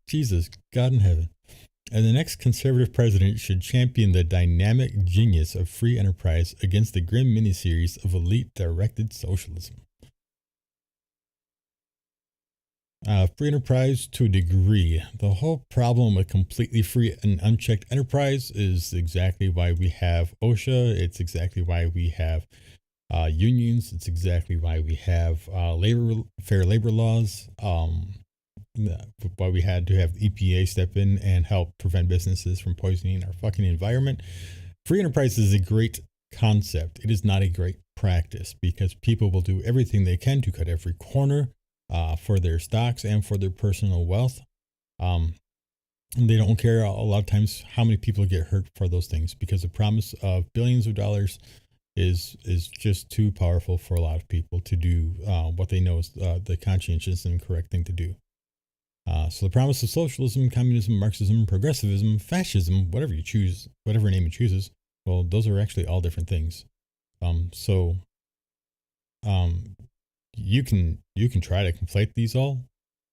Jesus, God in heaven. And the next conservative president should champion the dynamic genius of free enterprise against the grim miniseries of elite-directed socialism. Free enterprise to a degree. The whole problem with completely free and unchecked enterprise is exactly why we have OSHA. It's exactly why we have unions. It's exactly why we have fair labor laws. Why we had to have the EPA step in and help prevent businesses from poisoning our fucking environment. Free enterprise is a great concept. It is not a great practice, because people will do everything they can to cut every corner for their stocks and for their personal wealth. And they don't care a lot of times how many people get hurt for those things, because the promise of billions of dollars is just too powerful for a lot of people to do what they know is the conscientious and correct thing to do. So the promise of socialism, communism, Marxism, progressivism, fascism, whatever you choose, whatever name you chooses, well, those are actually all different things. You can try to conflate these all,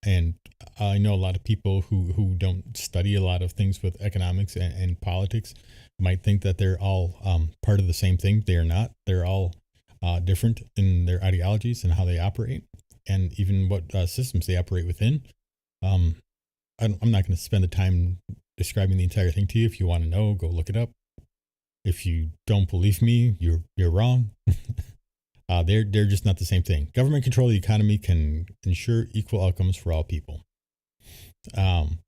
and I know a lot of people who don't study a lot of things with economics and politics might think that they're all part of the same thing. They are not. They're all different in their ideologies and how they operate, and even what systems they operate within. I'm not going to spend the time describing the entire thing to you. If you want to know, go look it up. If you don't believe me, you're wrong. They're just not the same thing. Government control of the economy can ensure equal outcomes for all people. Um,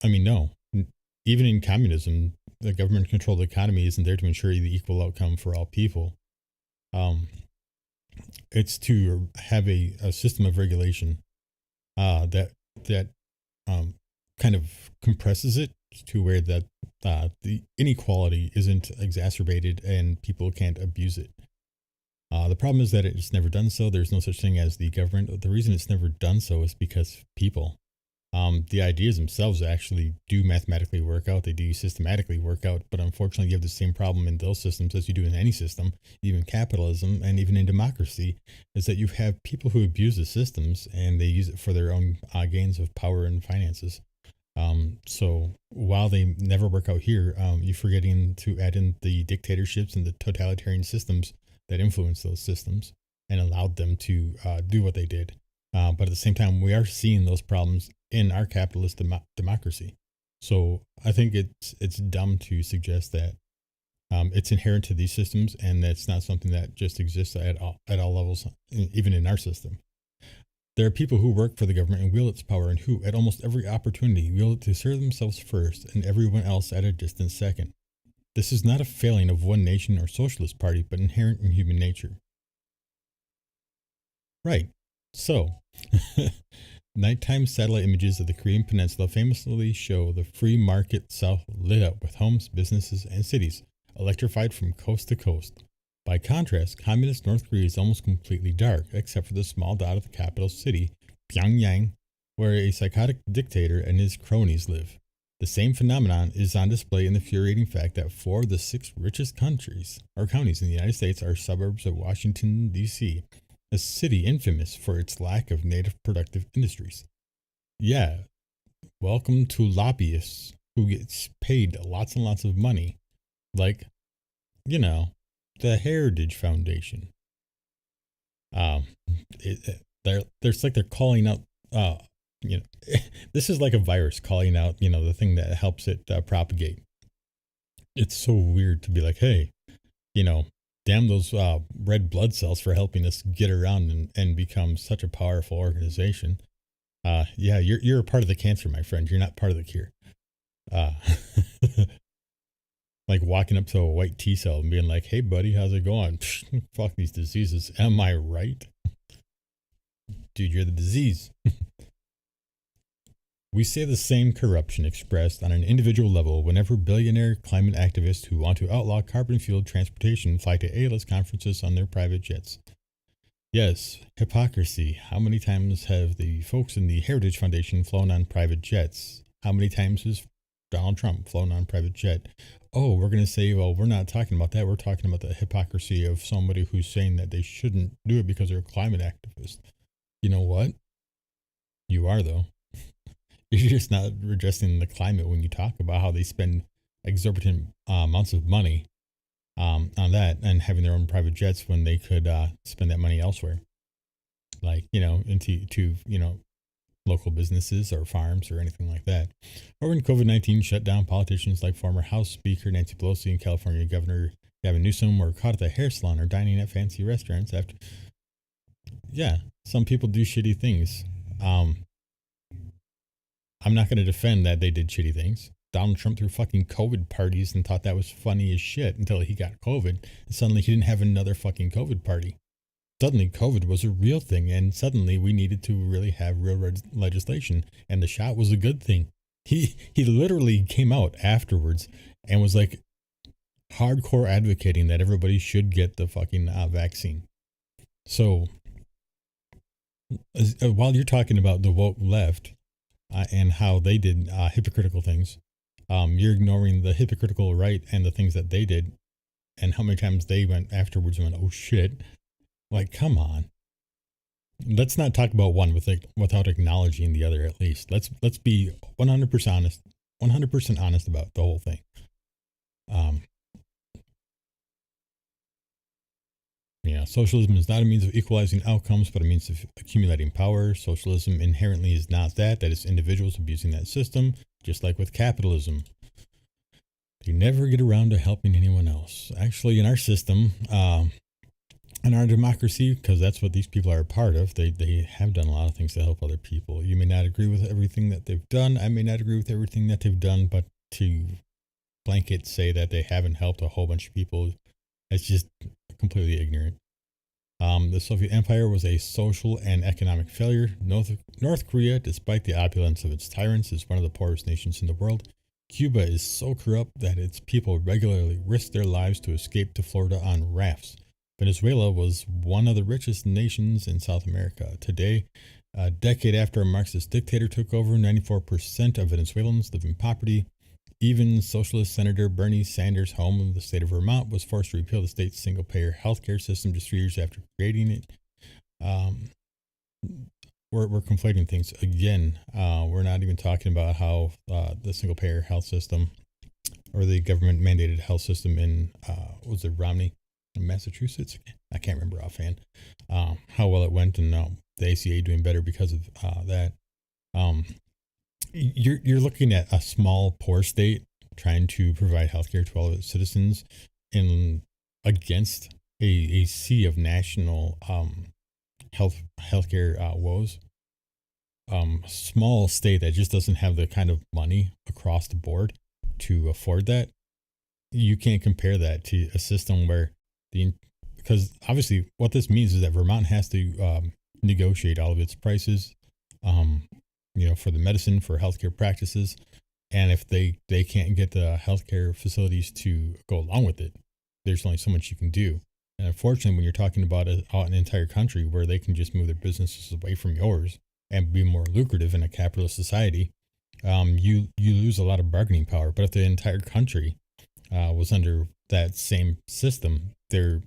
I mean, no. Even in communism, the government controlled economy isn't there to ensure the equal outcome for all people. Um, it's to have a system of regulation that um, kind of compresses it to where that the inequality isn't exacerbated and people can't abuse it. The problem is that it's never done so. There's no such thing as the government. The reason it's never done so is because people. The ideas themselves actually do mathematically work out. They do systematically work out. But unfortunately, you have the same problem in those systems as you do in any system, even capitalism and even in democracy, is that you have people who abuse the systems and they use it for their own gains of power and finances. So while they never work out here, you're forgetting to add in the dictatorships and the totalitarian systems that influence those systems and allowed them to do what they did. But at the same time, we are seeing those problems in our capitalist democracy. So I think it's dumb to suggest that it's inherent to these systems and that's not something that just exists at all levels, even in our system. There are people who work for the government and wield its power and who, at almost every opportunity, wield it to serve themselves first and everyone else at a distant second. This is not a failing of one nation or socialist party, but inherent in human nature. Right. So, nighttime satellite images of the Korean Peninsula famously show the free market south lit up with homes, businesses, and cities, electrified from coast to coast. By contrast, communist North Korea is almost completely dark, except for the small dot of the capital city, Pyongyang, where a psychotic dictator and his cronies live. The same phenomenon is on display in the infuriating fact that 4 of the 6 richest countries or counties in the United States are suburbs of Washington, D.C., a city infamous for its lack of native productive industries. Yeah, welcome to lobbyists who gets paid lots and lots of money, like, the Heritage Foundation. There's like they're calling out, this is like a virus calling out, the thing that helps it propagate. It's so weird to be like, hey, damn those red blood cells for helping us get around and become such a powerful organization. Yeah, you're a part of the cancer, my friend. You're not part of the cure. Like walking up to a white T cell and being like, hey, buddy, how's it going? Fuck these diseases. Am I right? Dude, you're the disease. We see the same corruption expressed on an individual level whenever billionaire climate activists who want to outlaw carbon-fueled transportation fly to A-list conferences on their private jets. Yes, hypocrisy. How many times have the folks in the Heritage Foundation flown on private jets? How many times has Donald Trump flown on private jet? Oh, we're going to say, well, we're not talking about that. We're talking about the hypocrisy of somebody who's saying that they shouldn't do it because they're a climate activist. You know what? You are, though. You're just not addressing the climate when you talk about how they spend exorbitant amounts of money on that and having their own private jets when they could spend that money elsewhere. Like, into local businesses or farms or anything like that. Or when COVID-19 shut down, politicians like former House Speaker Nancy Pelosi and California Governor Gavin Newsom were caught at the hair salon or dining at fancy restaurants after. Yeah, some people do shitty things. I'm not going to defend that they did shitty things. Donald Trump threw fucking COVID parties and thought that was funny as shit until he got COVID. And suddenly he didn't have another fucking COVID party. Suddenly COVID was a real thing, and suddenly we needed to really have real legislation, and the shot was a good thing. He literally came out afterwards and was like hardcore advocating that everybody should get the fucking vaccine. So while you're talking about the woke left and how they did hypocritical things, you're ignoring the hypocritical right and the things that they did and how many times they went afterwards and went, oh shit. Like, come on. Let's not talk about one without acknowledging the other at least. Let's be 100% honest about the whole thing. Socialism is not a means of equalizing outcomes, but a means of accumulating power. Socialism inherently is not that. That is individuals abusing that system, just like with capitalism. They never get around to helping anyone else. Actually, in our system, in our democracy, because that's what these people are a part of, they have done a lot of things to help other people. You may not agree with everything that they've done. I may not agree with everything that they've done, but to blanket say that they haven't helped a whole bunch of people, it's just completely ignorant. The Soviet Empire was a social and economic failure. North Korea, despite the opulence of its tyrants, is one of the poorest nations in the world. Cuba is so corrupt that its people regularly risk their lives to escape to Florida on rafts. Venezuela was one of the richest nations in South America. Today, a decade after a Marxist dictator took over, 94% of Venezuelans live in poverty. Even Socialist Senator Bernie Sanders' home in the state of Vermont was forced to repeal the state's single-payer healthcare system just 3 years after creating it. We're conflating things again. We're not even talking about how the single-payer health system or the government-mandated health system in was it Romney, in Massachusetts? I can't remember offhand. How well it went, and the ACA doing better because of that. You're looking at a small, poor state trying to provide healthcare to all of its citizens, in against a sea of national healthcare woes. Small state that just doesn't have the kind of money across the board to afford that. You can't compare that to a system where because obviously what this means is that Vermont has to negotiate all of its prices. For the medicine, for healthcare practices. And if they can't get the healthcare facilities to go along with it, there's only so much you can do. And unfortunately, when you're talking about an entire country where they can just move their businesses away from yours and be more lucrative in a capitalist society, you lose a lot of bargaining power. But if the entire country was under that same system, their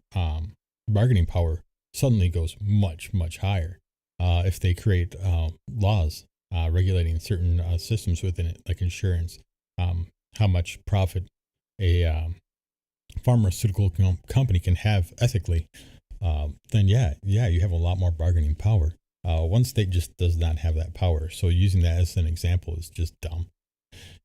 bargaining power suddenly goes much, much higher. If they create laws regulating certain systems within it, like insurance, how much profit a pharmaceutical company can have ethically, then you have a lot more bargaining power. One state just does not have that power. So using that as an example is just dumb.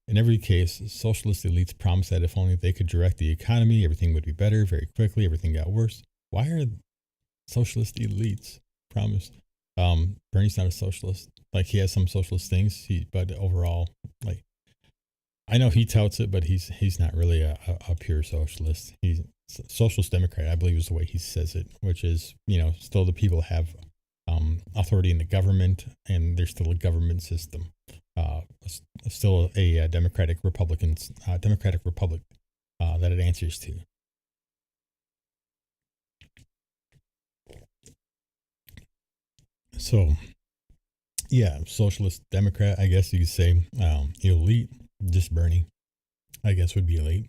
In every case, socialist elites promised that if only they could direct the economy, everything would be better very quickly. Everything got worse. Why are socialist elites promised? Bernie's not a socialist. Like, he has some socialist things, but overall, like, I know he touts it, but he's not really a pure socialist. He's a socialist democrat, I believe is the way he says it, which is, still the people have authority in the government, and there's still a government system. Still a democratic republic that it answers to. So, yeah, socialist democrat, I guess you could say. Elite, just Bernie, I guess, would be elite.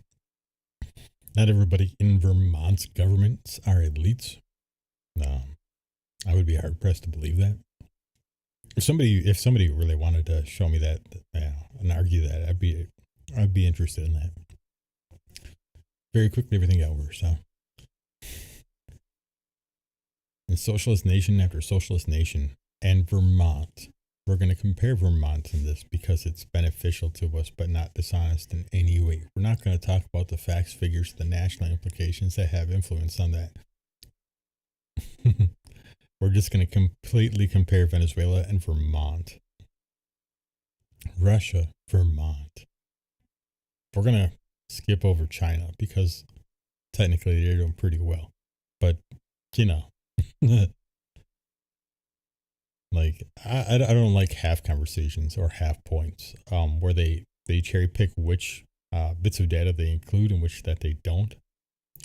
Not everybody in Vermont's governments are elites. I would be hard pressed to believe that. If somebody really wanted to show me that, and argue that, I'd be interested in that. Very quickly, everything got worse. In socialist nation after socialist nation, and Vermont, we're going to compare Vermont in this because it's beneficial to us, but not dishonest in any way. We're not going to talk about the facts, figures, the national implications that have influence on that. We're just going to completely compare Venezuela and Vermont. Russia, Vermont. We're going to skip over China because technically they're doing pretty well. But, like, I don't like half conversations or half points where they cherry pick which bits of data they include and which that they don't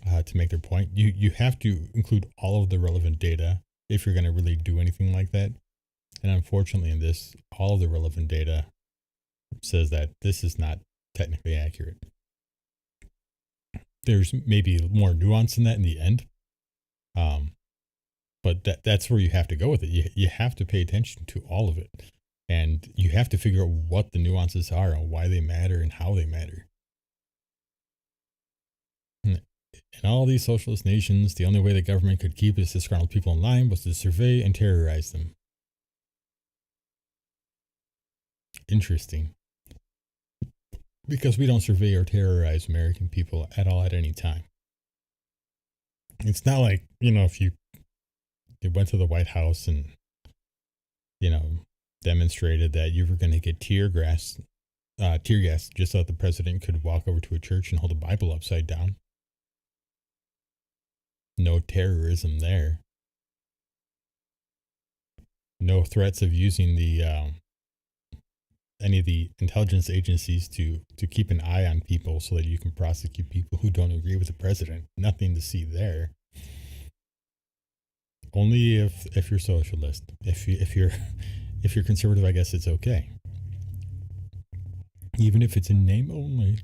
to make their point. You have to include all of the relevant data if you're going to really do anything like that. And unfortunately in this, all of the relevant data says that this is not technically accurate. There's maybe more nuance in that in the end. But that's where you have to go with it. You have to pay attention to all of it. And you have to figure out what the nuances are and why they matter and how they matter. In all these socialist nations, the only way the government could keep its disgruntled people in line was to survey and terrorize them. Interesting. Because we don't survey or terrorize American people at all at any time. It's not like, if you went to the White House and, demonstrated that you were going to get tear gas just so that the president could walk over to a church and hold a Bible upside down. No terrorism there. No threats of using any of the intelligence agencies to keep an eye on people so that you can prosecute people who don't agree with the president. Nothing to see there. Only if you're socialist. If you're conservative, I guess it's okay. Even if it's in name only.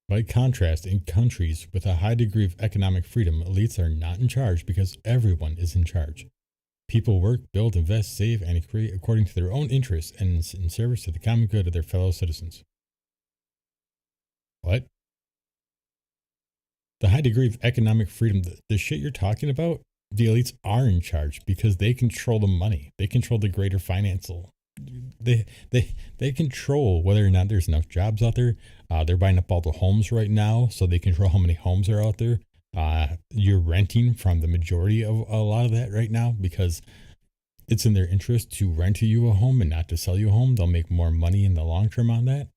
By contrast, in countries with a high degree of economic freedom, elites are not in charge because everyone is in charge. People work, build, invest, save, and create according to their own interests and in service to the common good of their fellow citizens. What? The high degree of economic freedom, the shit you're talking about, the elites are in charge because they control the money. They control the greater financial. They control whether or not there's enough jobs out there. They're buying up all the homes right now, so they control how many homes are out there. You're renting from the majority of a lot of that right now because it's in their interest to rent you a home and not to sell you a home. They'll make more money in the long term on that.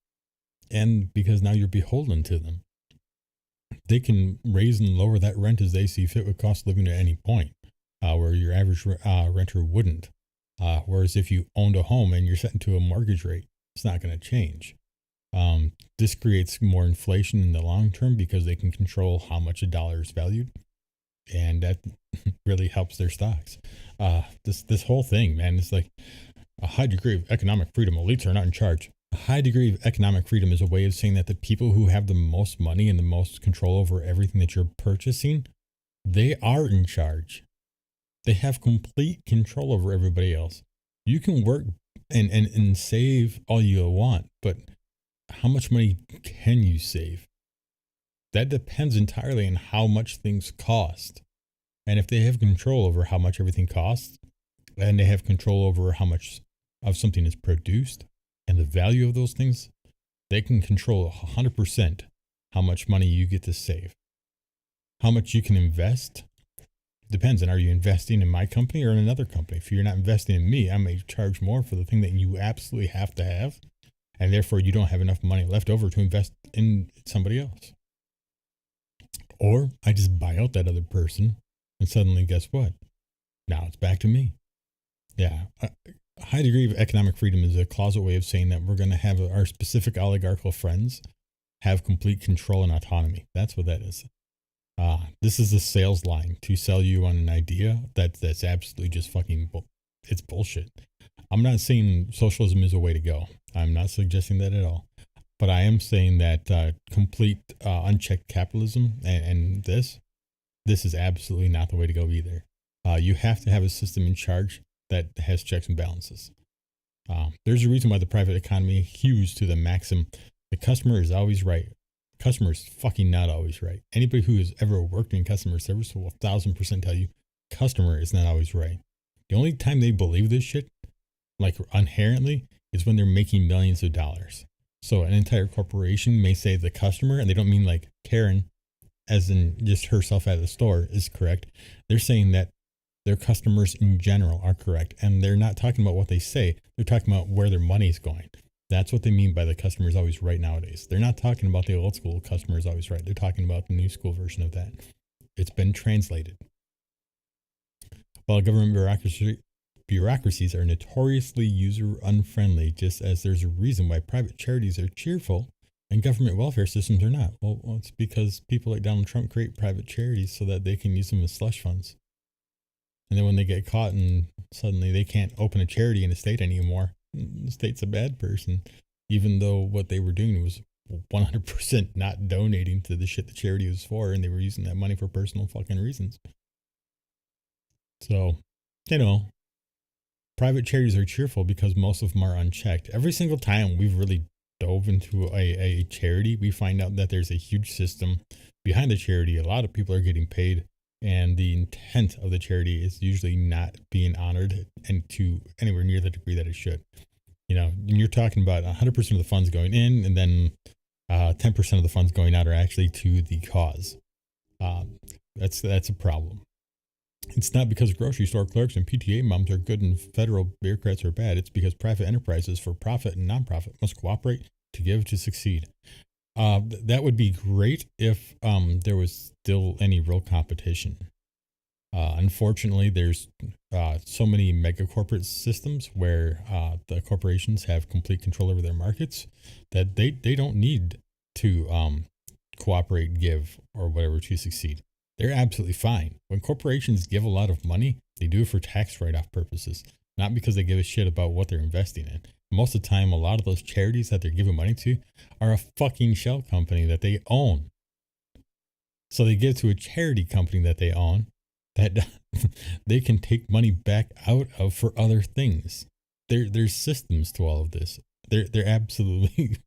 And because now you're beholden to them. They can raise and lower that rent as they see fit with cost of living at any point, where your average renter wouldn't. Whereas if you owned a home and you're set into a mortgage rate, it's not going to change. This creates more inflation in the long term because they can control how much a dollar is valued. And that really helps their stocks. This whole thing, man, is like a high degree of economic freedom. Elites are not in charge. A high degree of economic freedom is a way of saying that the people who have the most money and the most control over everything that you're purchasing, they are in charge. They have complete control over everybody else. You can work and save all you want, but how much money can you save? That depends entirely on how much things cost. And if they have control over how much everything costs, and they have control over how much of something is produced and the value of those things, they can control 100% how much money you get to save. How much you can invest depends on, are you investing in my company or in another company? If you're not investing in me, I may charge more for the thing that you absolutely have to have, and therefore you don't have enough money left over to invest in somebody else. Or I just buy out that other person, and suddenly guess what? Now it's back to me. Yeah, a high degree of economic freedom is a closet way of saying that we're going to have our specific oligarchical friends have complete control and autonomy. That's what that is. This is a sales line to sell you on an idea that's absolutely just fucking it's bullshit. I'm not saying socialism is a way to go. I'm not suggesting that at all. But I am saying that complete unchecked capitalism and this is absolutely not the way to go either. You have to have a system in charge that has checks and balances. There's a reason why the private economy hews to the maxim: the customer is always right. Customer is fucking not always right. Anybody who has ever worked in customer service will 1,000% tell you customer is not always right. The only time they believe this shit, like inherently, is when they're making millions of dollars. So an entire corporation may say the customer, and they don't mean like Karen, as in just herself at the store, is correct. They're saying that their customers in general are correct. And they're not talking about what they say. They're talking about where their money is going. That's what they mean by the customer is always right nowadays. They're not talking about the old school customer is always right. They're talking about the new school version of that. It's been translated. While government bureaucracies are notoriously user unfriendly, just as there's a reason why private charities are cheerful and government welfare systems are not. Well, it's because people like Donald Trump create private charities so that they can use them as slush funds. And then when they get caught and suddenly they can't open a charity in a state anymore, the state's a bad person, even though what they were doing was 100% not donating to the shit the charity was for, and they were using that money for personal fucking reasons. So, private charities are cheerful because most of them are unchecked. Every single time we've really dove into a charity, we find out that there's a huge system behind the charity. A lot of people are getting paid, and the intent of the charity is usually not being honored and to anywhere near the degree that it should. You know, and you're talking about 100% of the funds going in, and then 10% of the funds going out are actually to the cause. That's a problem. It's not because grocery store clerks and PTA moms are good and federal bureaucrats are bad. It's because private enterprises for profit and nonprofit must cooperate to give to succeed. That would be great if there was still any real competition. Unfortunately, there's so many mega corporate systems where the corporations have complete control over their markets that they don't need to cooperate, give, or whatever to succeed. They're absolutely fine. When corporations give a lot of money, they do it for tax write-off purposes, not because they give a shit about what they're investing in. Most of the time, a lot of those charities that they're giving money to are a fucking shell company that they own. So they give to a charity company that they own that they can take money back out of for other things. There's systems to all of this. They're absolutely,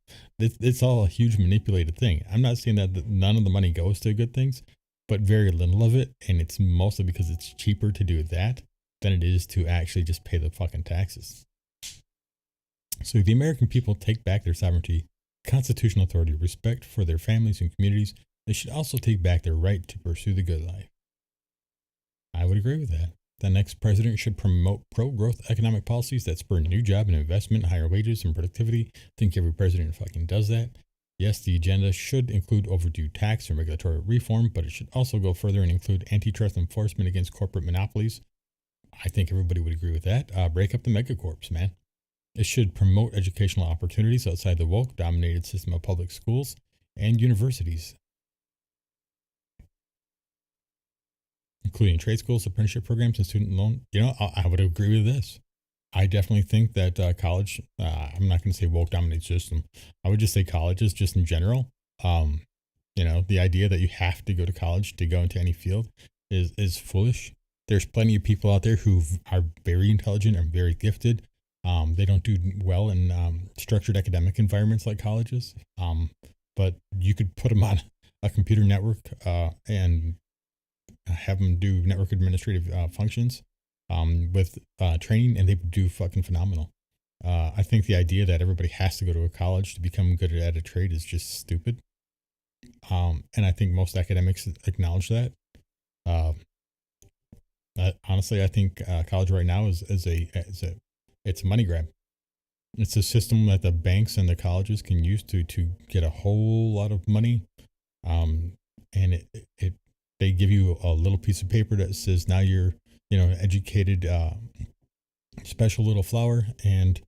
it's all a huge manipulated thing. I'm not saying that none of the money goes to good things, but very little of it. And it's mostly because it's cheaper to do that than it is to actually just pay the fucking taxes. So the American people take back their sovereignty, constitutional authority, respect for their families and communities. They should also take back their right to pursue the good life. I would agree with that. The next president should promote pro-growth economic policies that spur new job and investment, higher wages and productivity. I think every president fucking does that. Yes, the agenda should include overdue tax and regulatory reform, but it should also go further and include antitrust enforcement against corporate monopolies. I think everybody would agree with that. Break up the megacorps, man. It should promote educational opportunities outside the woke-dominated system of public schools and universities, including trade schools, apprenticeship programs, and student loan. You know, I would agree with this. I definitely think that college, I'm not going to say woke-dominated system. I would just say colleges just in general. You know, the idea that you have to go to college to go into any field is foolish. There's plenty of people out there who are very intelligent and very gifted. They don't do well in structured academic environments like colleges. But you could put them on a computer network and have them do network administrative functions with training, and they would do fucking phenomenal. I think the idea that everybody has to go to a college to become good at a trade is just stupid. And I think most academics acknowledge that. Honestly, I think college right now is it's a money grab. It's a system that the banks and the colleges can use to get a whole lot of money. And they give you a little piece of paper that says now you're, an educated, special little flower, and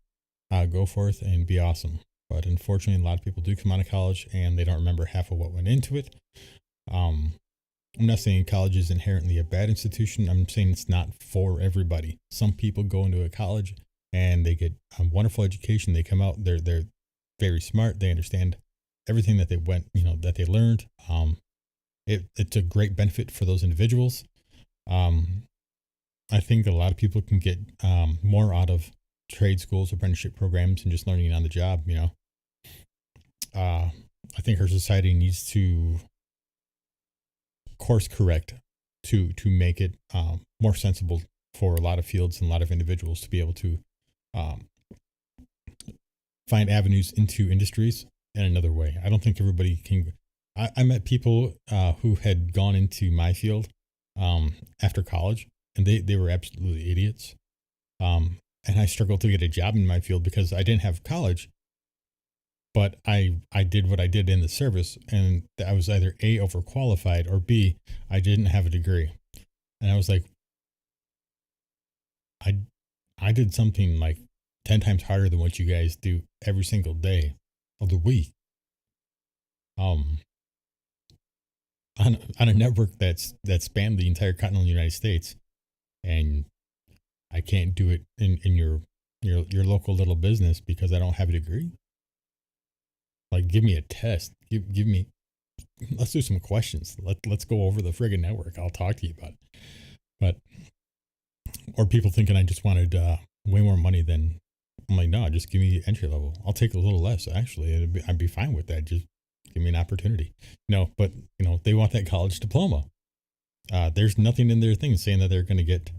go forth and be awesome. But unfortunately, a lot of people do come out of college and they don't remember half of what went into it. I'm not saying college is inherently a bad institution. I'm saying it's not for everybody. Some people go into a college and they get a wonderful education. They come out, they're very smart. They understand everything that they that they learned. It's a great benefit for those individuals. I think a lot of people can get more out of trade schools, apprenticeship programs, and just learning on the job. I think our society needs to course correct to make it more sensible for a lot of fields and a lot of individuals to be able to find avenues into industries in another way. I don't think everybody can. I met people who had gone into my field after college, and they were absolutely idiots. And I struggled to get a job in my field because I didn't have college, but I did what I did in the service, and I was either A, overqualified, or B, I didn't have a degree. And I was like, I did something like 10 times harder than what you guys do every single day of the week. On a network that spanned the entire continental United States, and I can't do it in your local little business because I don't have a degree. Like, give me a test. Give me. Let's do some questions. Let's go over the friggin' network. I'll talk to you about it. Or people thinking I just wanted way more money than I'm like, no, just give me entry level. I'll take a little less. Actually, I'd be fine with that. Just give me an opportunity. But they want that college diploma. There's nothing in their thing saying that they're going to get,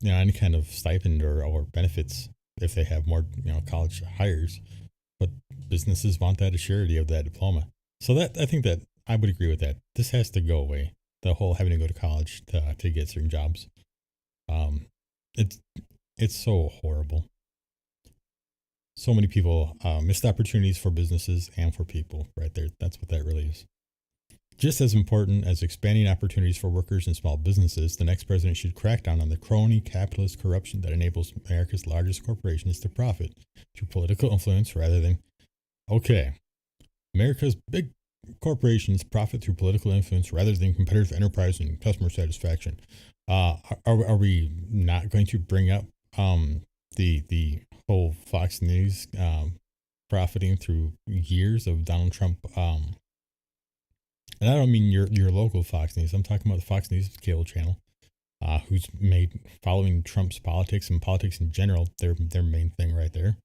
any kind of stipend or benefits if they have more, college hires. But businesses want that assurity of that diploma. So I think that I would agree with that. This has to go away. The whole having to go to college to get certain jobs. It's so horrible. So many people missed opportunities for businesses and for people right there. That's what that really is. Just as important as expanding opportunities for workers and small businesses, the next president should crack down on the crony capitalist corruption that enables America's largest corporations to profit through political influence rather than, America's big corporations profit through political influence rather than competitive enterprise and customer satisfaction. Are we not going to bring up the whole Fox News profiting through years of Donald Trump? And I don't mean your local Fox News. I'm talking about the Fox News cable channel, who's made following Trump's politics and politics in general their main thing right there.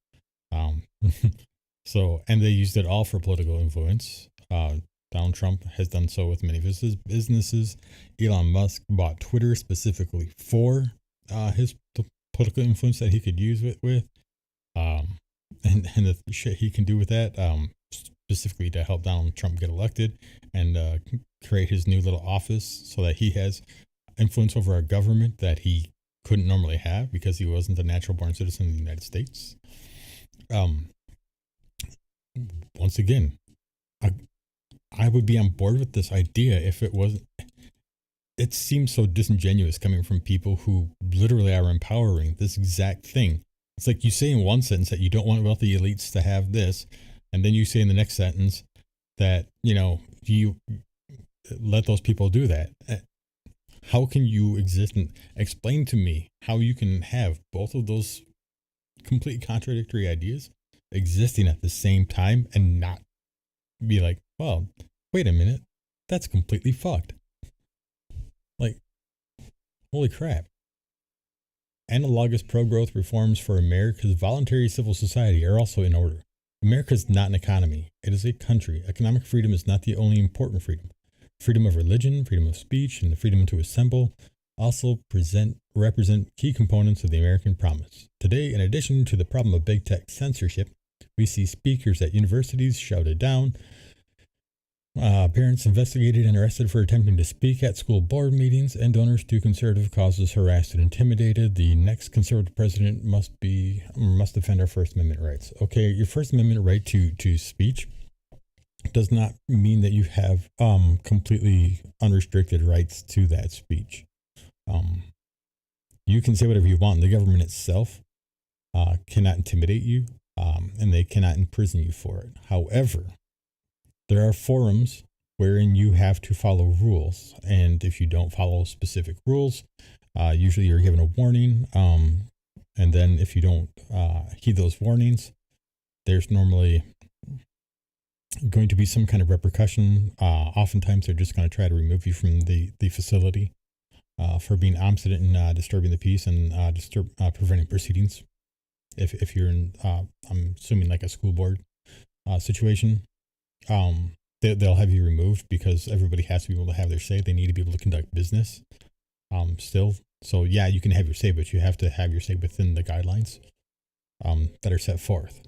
So, and they used it all for political influence. Donald Trump has done so with many of his businesses. Elon Musk bought Twitter specifically for his political influence that he could use with. And the shit he can do with that, specifically to help Donald Trump get elected and create his new little office so that he has influence over our government that he couldn't normally have because he wasn't a natural born citizen of the United States. Once again, I would be on board with this idea if it wasn't. It seems so disingenuous coming from people who literally are empowering this exact thing. It's like you say in one sentence that you don't want wealthy elites to have this, and then you say in the next sentence that, you let those people do that. How can you exist? And explain to me how you can have both of those complete contradictory ideas existing at the same time and not be like, well, wait a minute, that's completely fucked. Like, holy crap. Analogous pro-growth reforms for America's voluntary civil society are also in order. America is not an economy. It is a country. Economic freedom is not the only important freedom. Freedom of religion, freedom of speech, and the freedom to assemble also represent key components of the American promise. Today, in addition to the problem of big tech censorship, we see speakers at universities shouted down, parents investigated and arrested for attempting to speak at school board meetings, and donors to conservative causes harassed and intimidated. The next conservative president must defend our First Amendment rights. Okay, your First Amendment right to speech does not mean that you have completely unrestricted rights to that speech. You can say whatever you want. The government itself cannot intimidate you, and they cannot imprison you for it. However, there are forums wherein you have to follow rules, and if you don't follow specific rules, usually you're given a warning, and then if you don't heed those warnings, there's normally going to be some kind of repercussion. Oftentimes, they're just going to try to remove you from the facility for being obstinate and disturbing the peace and preventing proceedings. If you're in, I'm assuming like a school board situation. They'll have you removed because everybody has to be able to have their say. They need to be able to conduct business still. So yeah, you can have your say, but you have to have your say within the guidelines that are set forth.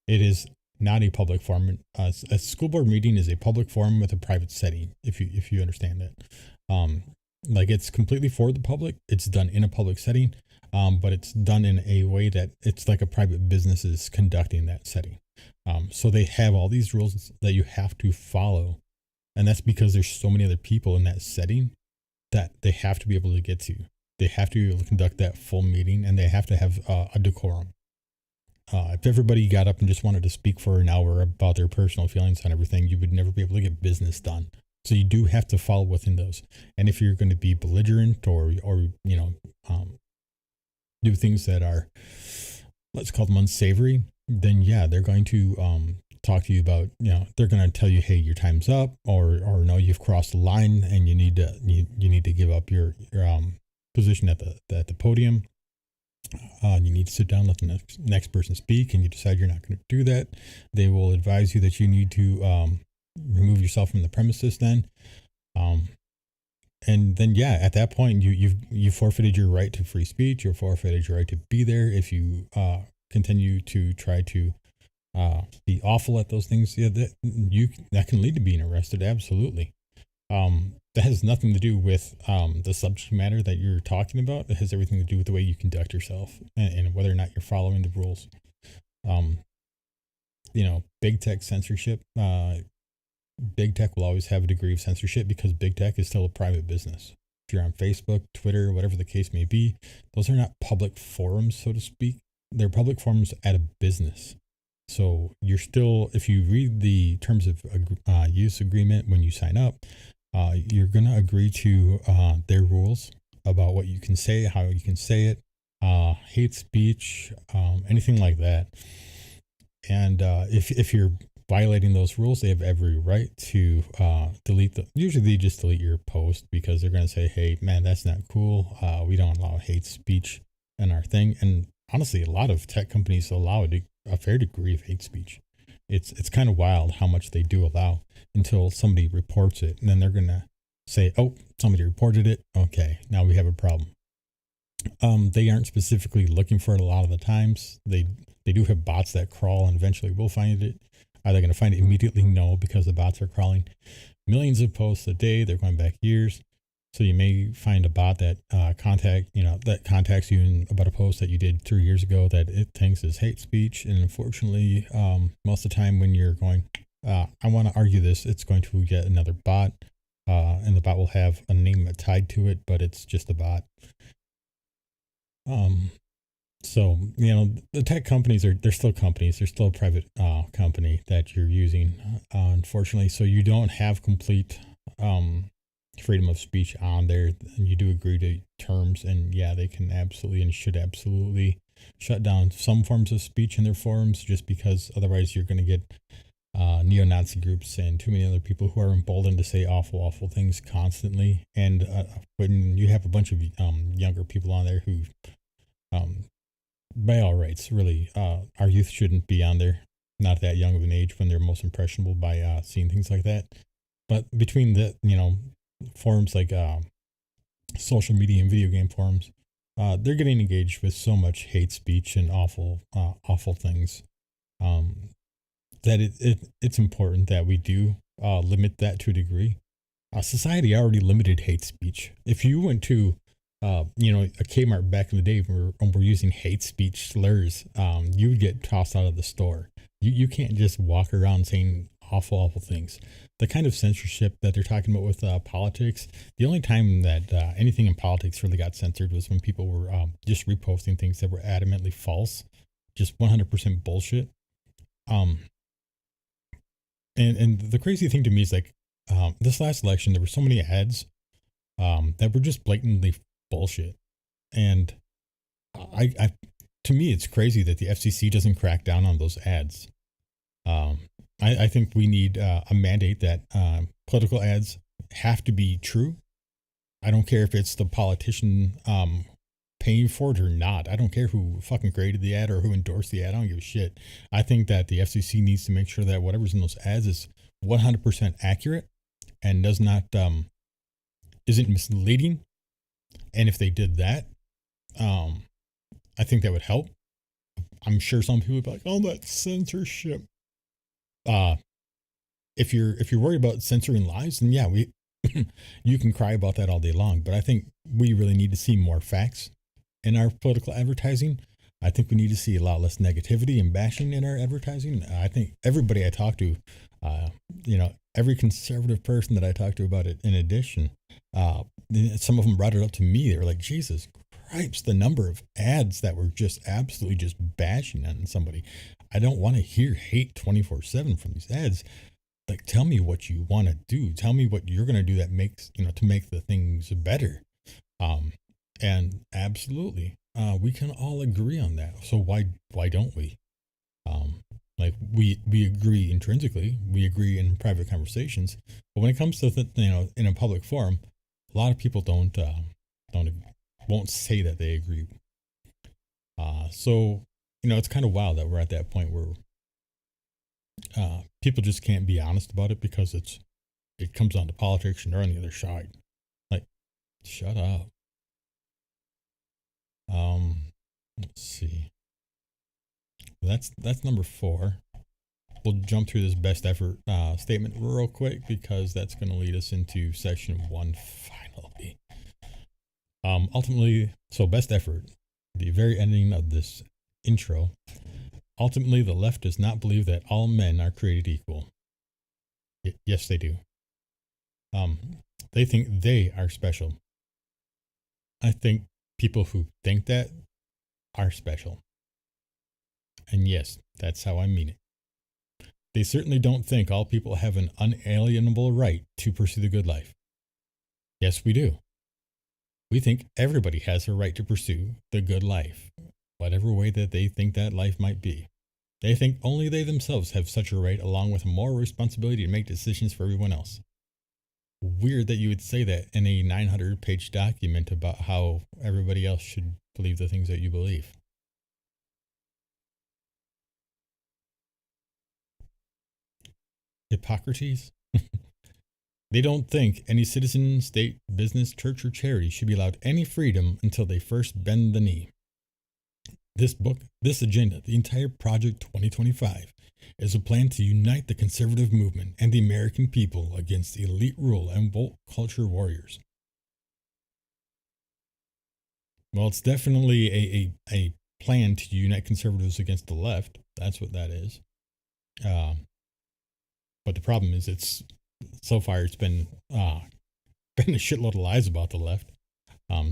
It is not a public forum. A school board meeting is a public forum with a private setting, if you understand that. Like it's completely for the public. It's done in a public setting, but it's done in a way that it's like a private business is conducting that setting. So they have all these rules that you have to follow. And that's because there's so many other people in that setting that they have to be able to get to. They have to be able to conduct that full meeting, and they have to have a decorum. If everybody got up and just wanted to speak for an hour about their personal feelings on everything, you would never be able to get business done. So you do have to follow within those. And if you're going to be belligerent or do things that are, let's call them unsavory, then yeah, they're going to talk to you about, they're going to tell you, hey, your time's up, or no, you've crossed the line and you need to give up your position at the podium. You need to sit down, let the next person speak, and you decide you're not going to do that. They will advise you that you need to remove yourself from the premises. Then, um, and then yeah, at that point, you forfeited your right to free speech. You forfeited your right to be there. If you continue to try to be awful at those things, yeah, that can lead to being arrested. Absolutely. That has nothing to do with the subject matter that you're talking about. It has everything to do with the way you conduct yourself and whether or not you're following the rules. Um, big tech censorship. Big tech will always have a degree of censorship because big tech is still a private business. If you're on Facebook, Twitter, whatever the case may be, those are not public forums, so to speak. They're public forums at a business. So you're still, if you read the terms of use agreement when you sign up, you're going to agree to their rules about what you can say, how you can say it, hate speech, anything like that. And if you're violating those rules, they have every right to delete the. Usually, they just delete your post because they're going to say, "Hey, man, that's not cool. We don't allow hate speech in our thing." And honestly, a lot of tech companies allow a fair degree of hate speech. It's kind of wild how much they do allow until somebody reports it, and then they're going to say, "Oh, somebody reported it. Okay, now we have a problem." They aren't specifically looking for it a lot of the times. They do have bots that crawl and eventually will find it. Are they going to find it immediately? No, because the bots are crawling millions of posts a day. They're going back years. So you may find a bot that contacts you about a post that you did 3 years ago that it thinks is hate speech. And unfortunately, most of the time when you're going, I want to argue this, it's going to get another bot, and the bot will have a name tied to it, but it's just a bot. So, the tech companies they're still companies. They're still a private company that you're using, unfortunately. So you don't have complete freedom of speech on there. You do agree to terms, and yeah, they can absolutely and should absolutely shut down some forms of speech in their forums just because otherwise you're going to get neo-Nazi groups and too many other people who are emboldened to say awful things constantly. And when you have a bunch of younger people on there who by all rights, really, our youth shouldn't be on there. Not that young of an age when they're most impressionable by seeing things like that. But between the forums like social media and video game forums, they're getting engaged with so much hate speech and awful things that it's important that we do limit that to a degree. Society already limited hate speech. If you went to a Kmart back in the day when we're using hate speech slurs, you would get tossed out of the store. You can't just walk around saying awful things. The kind of censorship that they're talking about with politics, the only time that anything in politics really got censored was when people were just reposting things that were adamantly false, just 100% bullshit. And the crazy thing to me is like this last election, there were so many ads that were just blatantly bullshit. And I to me, it's crazy that the FCC doesn't crack down on those ads. I think we need a mandate that political ads have to be true. I don't care if it's the politician paying for it or not. I don't care who fucking created the ad or who endorsed the ad. I don't give a shit. I think that the FCC needs to make sure that whatever's in those ads is 100% accurate and does not isn't misleading. And if they did that, I think that would help. I'm sure some people would be like, "Oh, that's censorship." If you're worried about censoring lies, then yeah, you can cry about that all day long. But I think we really need to see more facts in our political advertising. I think we need to see a lot less negativity and bashing in our advertising. I think everybody I talk to, every conservative person that I talk to about it, in addition, some of them brought it up to me. They were like, "Jesus Christ, the number of ads that were just absolutely just bashing on somebody. I don't want to hear hate 24/7 from these ads. Like, tell me what you want to do. Tell me what you're going to do that makes, to make the things better." And absolutely, we can all agree on that. So why don't we? Like we agree intrinsically, we agree in private conversations, but when it comes to in a public forum, a lot of people won't say that they agree. So it's kind of wild that we're at that point where people just can't be honest about it because it comes down to politics and they're on the other side. Like, shut up. Let's see. That's number 4. We'll jump through this best effort statement real quick because that's going to lead us into section 1 finally. Ultimately, so best effort, the very ending of this intro. Ultimately, the left does not believe that all men are created equal. Yes, they do. They think they are special. I think people who think that are special. And yes, that's how I mean it. They certainly don't think all people have an unalienable right to pursue the good life. Yes, we do. We think everybody has a right to pursue the good life, whatever way that they think that life might be. They think only they themselves have such a right, along with a moral responsibility to make decisions for everyone else. Weird that you would say that in a 900-page document about how everybody else should believe the things that you believe. Hippocrates? They don't think any citizen, state, business, church, or charity should be allowed any freedom until they first bend the knee. This book, this agenda, the entire Project 2025, is a plan to unite the conservative movement and the American people against elite rule and woke culture warriors. Well, it's definitely a plan to unite conservatives against the left. That's what that is. But the problem is, so far it's been a shitload of lies about the left.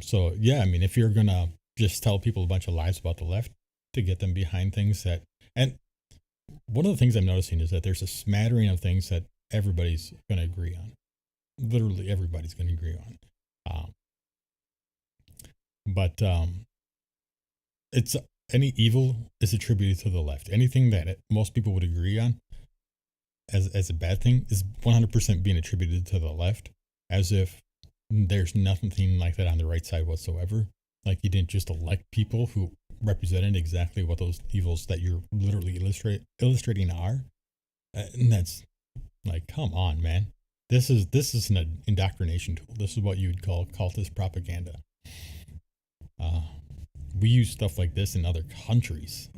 So yeah, I mean, if you're gonna just tell people a bunch of lies about the left to get them behind things and one of the things I'm noticing is that there's a smattering of things that everybody's going to agree on. Literally everybody's going to agree on. But it's any evil is attributed to the left. Anything that most people would agree on as a bad thing is 100% being attributed to the left, as if there's nothing like that on the right side whatsoever. Like you didn't just elect people who represented exactly what those evils that you're literally illustrating are. And that's like, come on, man. This is an indoctrination tool. This is what you would call cultist propaganda. We use stuff like this in other countries.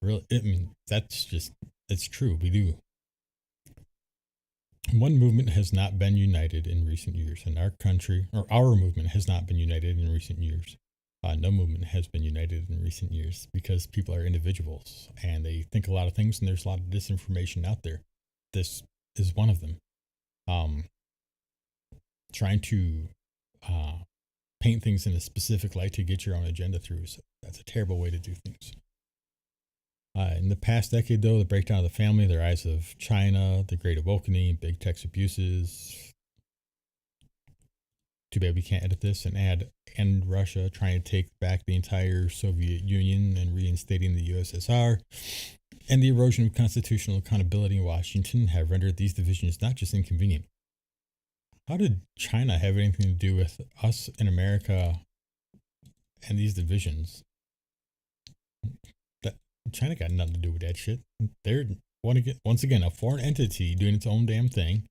Really, I mean, it's true. We do. One movement has not been united in recent years, and our movement has not been united in recent years. No movement has been united in recent years because people are individuals and they think a lot of things, and there's a lot of disinformation out there. This is one of them. Trying to paint things in a specific light to get your own agenda through. So that's a terrible way to do things. In the past decade, though, the breakdown of the family, the rise of China, the Great Awakening, big tech abuses. Too bad we can't edit this and Russia trying to take back the entire Soviet Union and reinstating the USSR, and the erosion of constitutional accountability in Washington have rendered these divisions not just inconvenient. How did China have anything to do with us in America and these divisions? China got nothing to do with that shit. They're once again a foreign entity doing its own damn thing,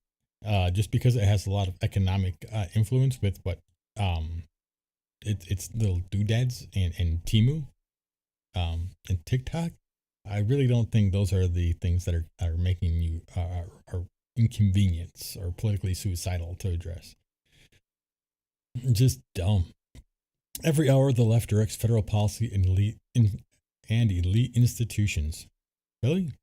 just because it has a lot of economic influence with what it's little doodads and Temu, and TikTok. I really don't think those are the things that are making you are inconvenience or politically suicidal to address. Just dumb. Every hour, the left directs federal policy and elite institutions. Really?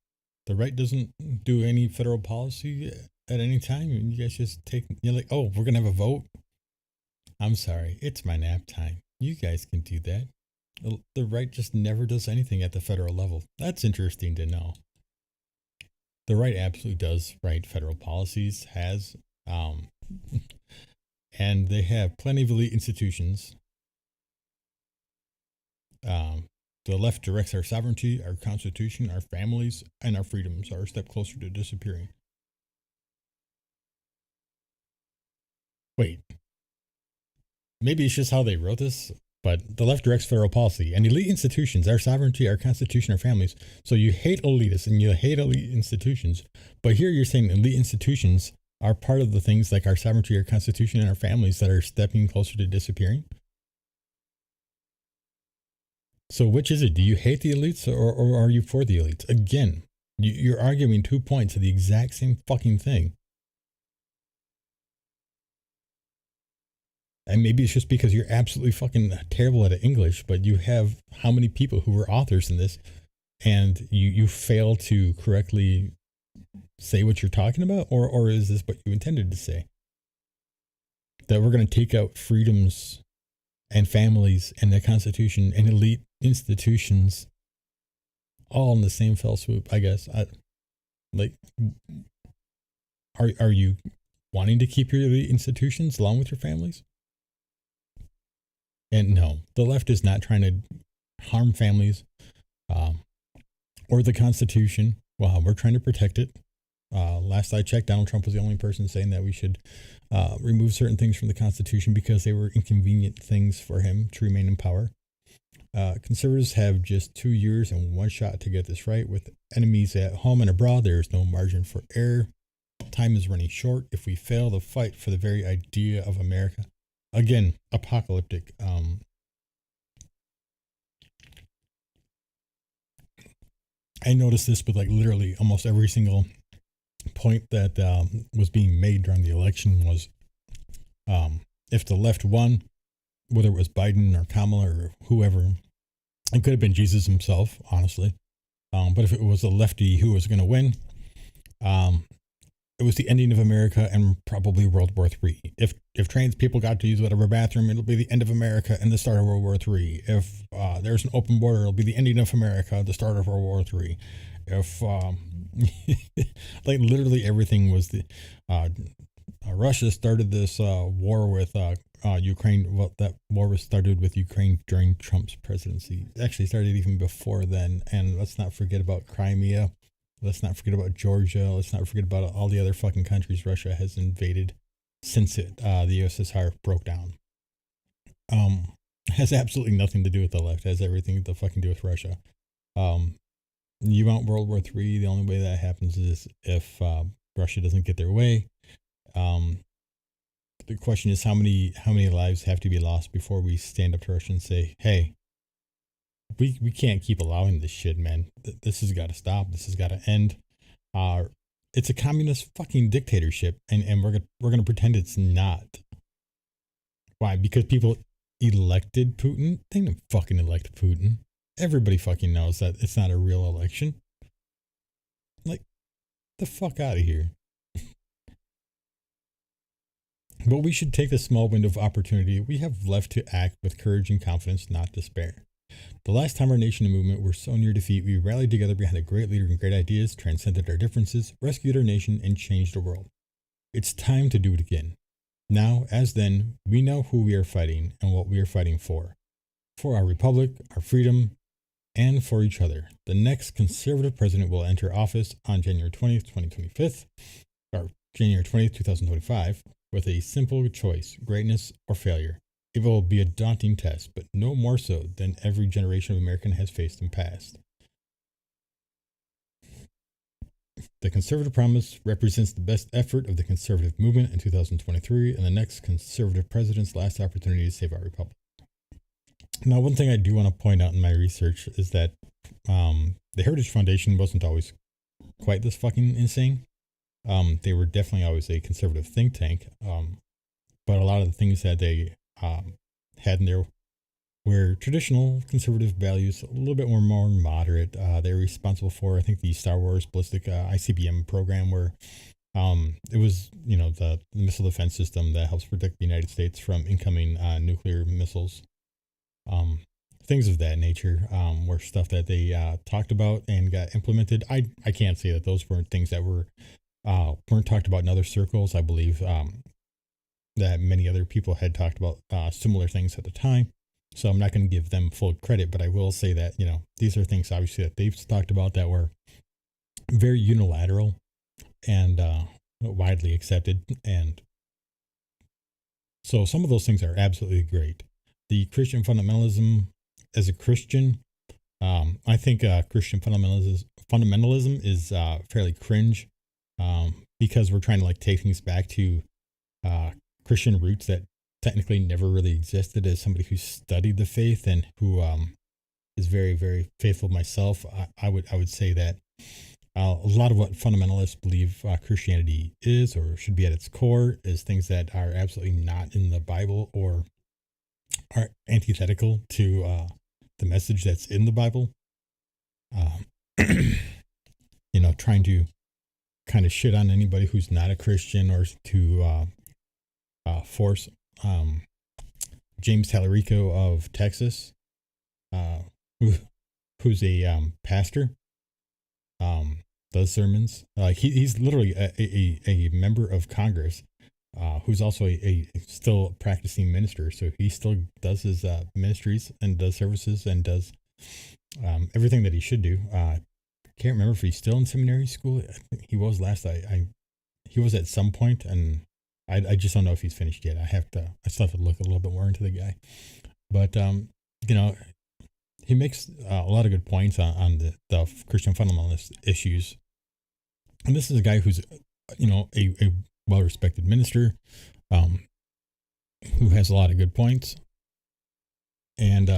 The right doesn't do any federal policy at any time? And you guys just you're like, oh, we're going to have a vote? I'm sorry, it's my nap time. You guys can do that. The right just never does anything at the federal level. That's interesting to know. The right absolutely does write federal policies, and they have plenty of elite institutions. The left directs our sovereignty, our constitution, our families, and our freedoms are a step closer to disappearing. Wait. Maybe it's just how they wrote this. But the left directs federal policy and elite institutions, our sovereignty, our constitution, our families. So you hate elitists and you hate elite institutions. But here you're saying elite institutions are part of the things like our sovereignty, our constitution, and our families that are stepping closer to disappearing. So which is it? Do you hate the elites or are you for the elites? Again, you're arguing 2 points of the exact same fucking thing. And maybe it's just because you're absolutely fucking terrible at English, but you have how many people who were authors in this, and you fail to correctly say what you're talking about? Or is this what you intended to say? That we're going to take out freedoms and families and the Constitution and elite institutions all in the same fell swoop, I guess. Are you wanting to keep your elite institutions along with your families? And no, the left is not trying to harm families or the Constitution. Well, we're trying to protect it. Last I checked, Donald Trump was the only person saying that we should remove certain things from the Constitution because they were inconvenient things for him to remain in power. Conservatives have just 2 years and one shot to get this right. With enemies at home and abroad, there is no margin for error. Time is running short if we fail to fight for the very idea of America. Again, apocalyptic. I noticed this with like literally almost every single point that was being made during the election was if the left won, whether it was Biden or Kamala or whoever, it could have been Jesus himself, honestly. But if it was a lefty who was going to win, it was the ending of America and probably World War III. If trans people got to use whatever bathroom, it'll be the end of America and the start of World War III. If there's an open border, it'll be the ending of America, the start of World War III. If like literally everything was the Russia started this war with Ukraine. Well, that war was started with Ukraine during Trump's presidency. It actually started even before then. And let's not forget about Crimea. Let's not forget about Georgia. Let's not forget about all the other fucking countries Russia has invaded since the USSR broke down. Has absolutely nothing to do with the left. It has everything to fucking do with Russia. You want World War III? The only way that happens is if Russia doesn't get their way. The question is how many lives have to be lost before we stand up to Russia and say, hey, we can't keep allowing this shit, man. This has got to stop. This has got to end. It's a communist fucking dictatorship, and we're gonna pretend it's not. Why? Because people elected Putin. They didn't fucking elect Putin. Everybody fucking knows that it's not a real election. Like, the fuck out of here. But we should take the small window of opportunity we have left to act with courage and confidence, not despair. The last time our nation and movement were so near defeat, we rallied together behind a great leader and great ideas, transcended our differences, rescued our nation, and changed the world. It's time to do it again. Now, as then, we know who we are fighting and what we are fighting for. For our republic, our freedom, and for each other. The next conservative president will enter office on January 20th, 2025, or January 20th, 2025, with a simple choice, greatness or failure. It will be a daunting test, but no more so than every generation of American has faced in past. The conservative promise represents the best effort of the conservative movement in 2023 and the next conservative president's last opportunity to save our republic. Now, one thing I do want to point out in my research is that the Heritage Foundation wasn't always quite this fucking insane. They were definitely always a conservative think tank, but a lot of the things that they had in there were traditional conservative values, a little bit more moderate. They were responsible for, I think, the Star Wars ballistic ICBM program, where it was, the missile defense system that helps protect the United States from incoming nuclear missiles. Things of that nature were stuff that they talked about and got implemented. I can't say that those weren't things that weren't talked about in other circles. I believe that many other people had talked about similar things at the time. So I'm not going to give them full credit, but I will say that, these are things obviously that they've talked about that were very unilateral and widely accepted. And so some of those things are absolutely great. the Christian fundamentalism as a Christian, I think Christian fundamentalism is fairly cringe, because we're trying to like take things back to Christian roots that technically never really existed. As somebody who studied the faith and who is very, very faithful myself, I would say that a lot of what fundamentalists believe Christianity is or should be at its core is things that are absolutely not in the Bible or are antithetical to the message that's in the Bible. Trying to kind of shit on anybody who's not a Christian, or to force James Tallarico of Texas, who's a pastor, does sermons. He's literally a member of Congress, who's also a still practicing minister. So he still does his ministries and does services and does everything that he should do. Can't remember if he's still in seminary school. I think he was last. He was at some point, and I just don't know if he's finished yet. I still have to look a little bit more into the guy. But he makes a lot of good points on the Christian fundamentalist issues. And this is a guy who's a well-respected minister, who has a lot of good points. And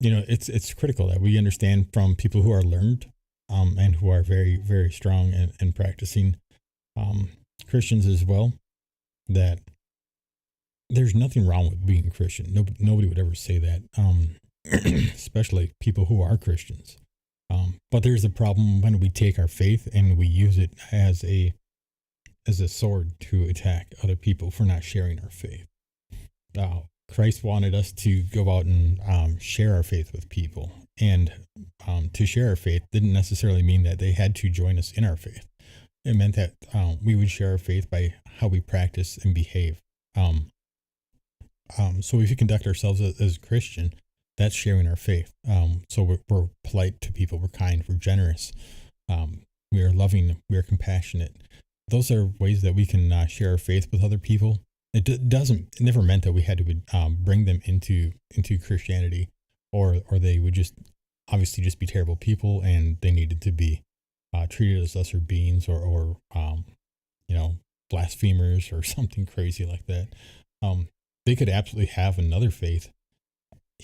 it's critical that we understand from people who are learned, and who are very, very strong and practicing Christians as well, that there's nothing wrong with being a Christian. Nobody would ever say that, especially people who are Christians. But there's a problem when we take our faith and we use it as a sword to attack other people for not sharing our faith. Christ wanted us to go out and share our faith with people. And to share our faith didn't necessarily mean that they had to join us in our faith. It meant that we would share our faith by how we practice and behave. So if you conduct ourselves as a Christian, that's sharing our faith. So we're polite to people, we're kind, we're generous, we are loving, we are compassionate. Those are ways that we can share our faith with other people. It never meant that we had to bring them into Christianity, or they would just obviously just be terrible people and they needed to be treated as lesser beings, or blasphemers or something crazy like that. They could absolutely have another faith,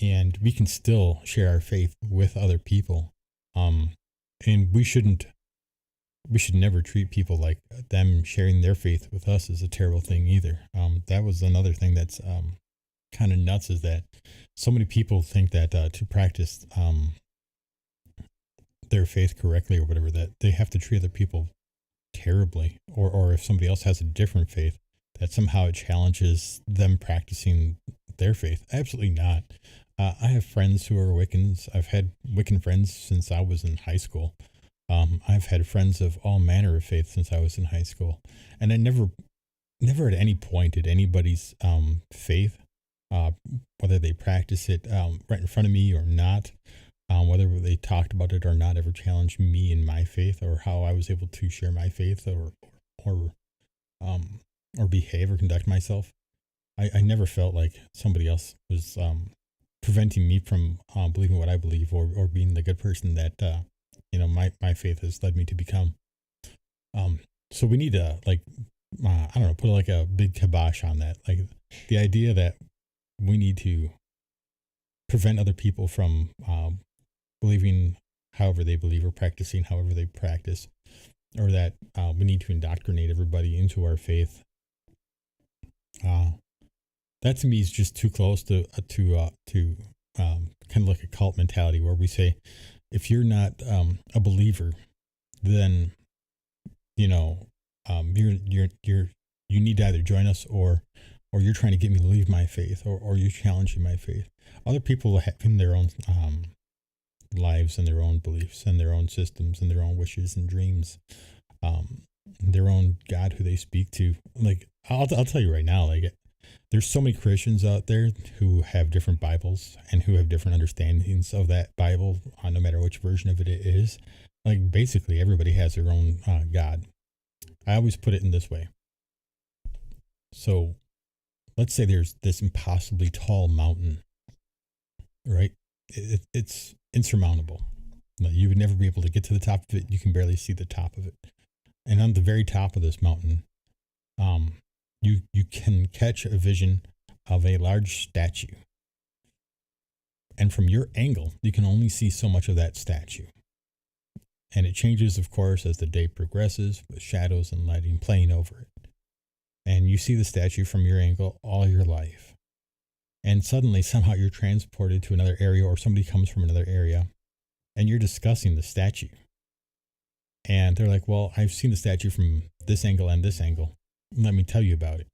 and we can still share our faith with other people. And we should never treat people like them sharing their faith with us as a terrible thing either. That was another thing that's kind of nuts, is that so many people think that to practice their faith correctly or whatever, that they have to treat other people terribly, or if somebody else has a different faith, that somehow it challenges them practicing their faith. Absolutely not. I have friends who are Wiccans. I've had Wiccan friends since I was in high school. I've had friends of all manner of faith since I was in high school, and I never at any point did anybody's faith, whether they practice it right in front of me or not, whether they talked about it or not, ever challenged me in my faith or how I was able to share my faith or behave or conduct myself. I never felt like somebody else was preventing me from believing what I believe, or being the good person that my faith has led me to become. So we need to put like a big kibosh on that. Like the idea that we need to prevent other people from believing however they believe or practicing however they practice, or that we need to indoctrinate everybody into our faith. That to me is just too close to kind of like a cult mentality, where we say, if you're not a believer, then you need to either join us, or you're trying to get me to leave my faith, or you're challenging my faith. Other people have in their own lives and their own beliefs and their own systems and their own wishes and dreams, their own God who they speak to. Like I'll tell you right now, like there's so many Christians out there who have different Bibles and who have different understandings of that Bible, no matter which version of it is. Like basically everybody has their own God. I always put it in this way. So let's say there's this impossibly tall mountain, right? It's insurmountable. You would never be able to get to the top of it. You can barely see the top of it. And on the very top of this mountain, you can catch a vision of a large statue. And from your angle, you can only see so much of that statue. And it changes, of course, as the day progresses, with shadows and lighting playing over it. And you see the statue from your angle all your life. And suddenly, somehow, you're transported to another area, or somebody comes from another area, and you're discussing the statue. And they're like, well, I've seen the statue from this angle and this angle. Let me tell you about it.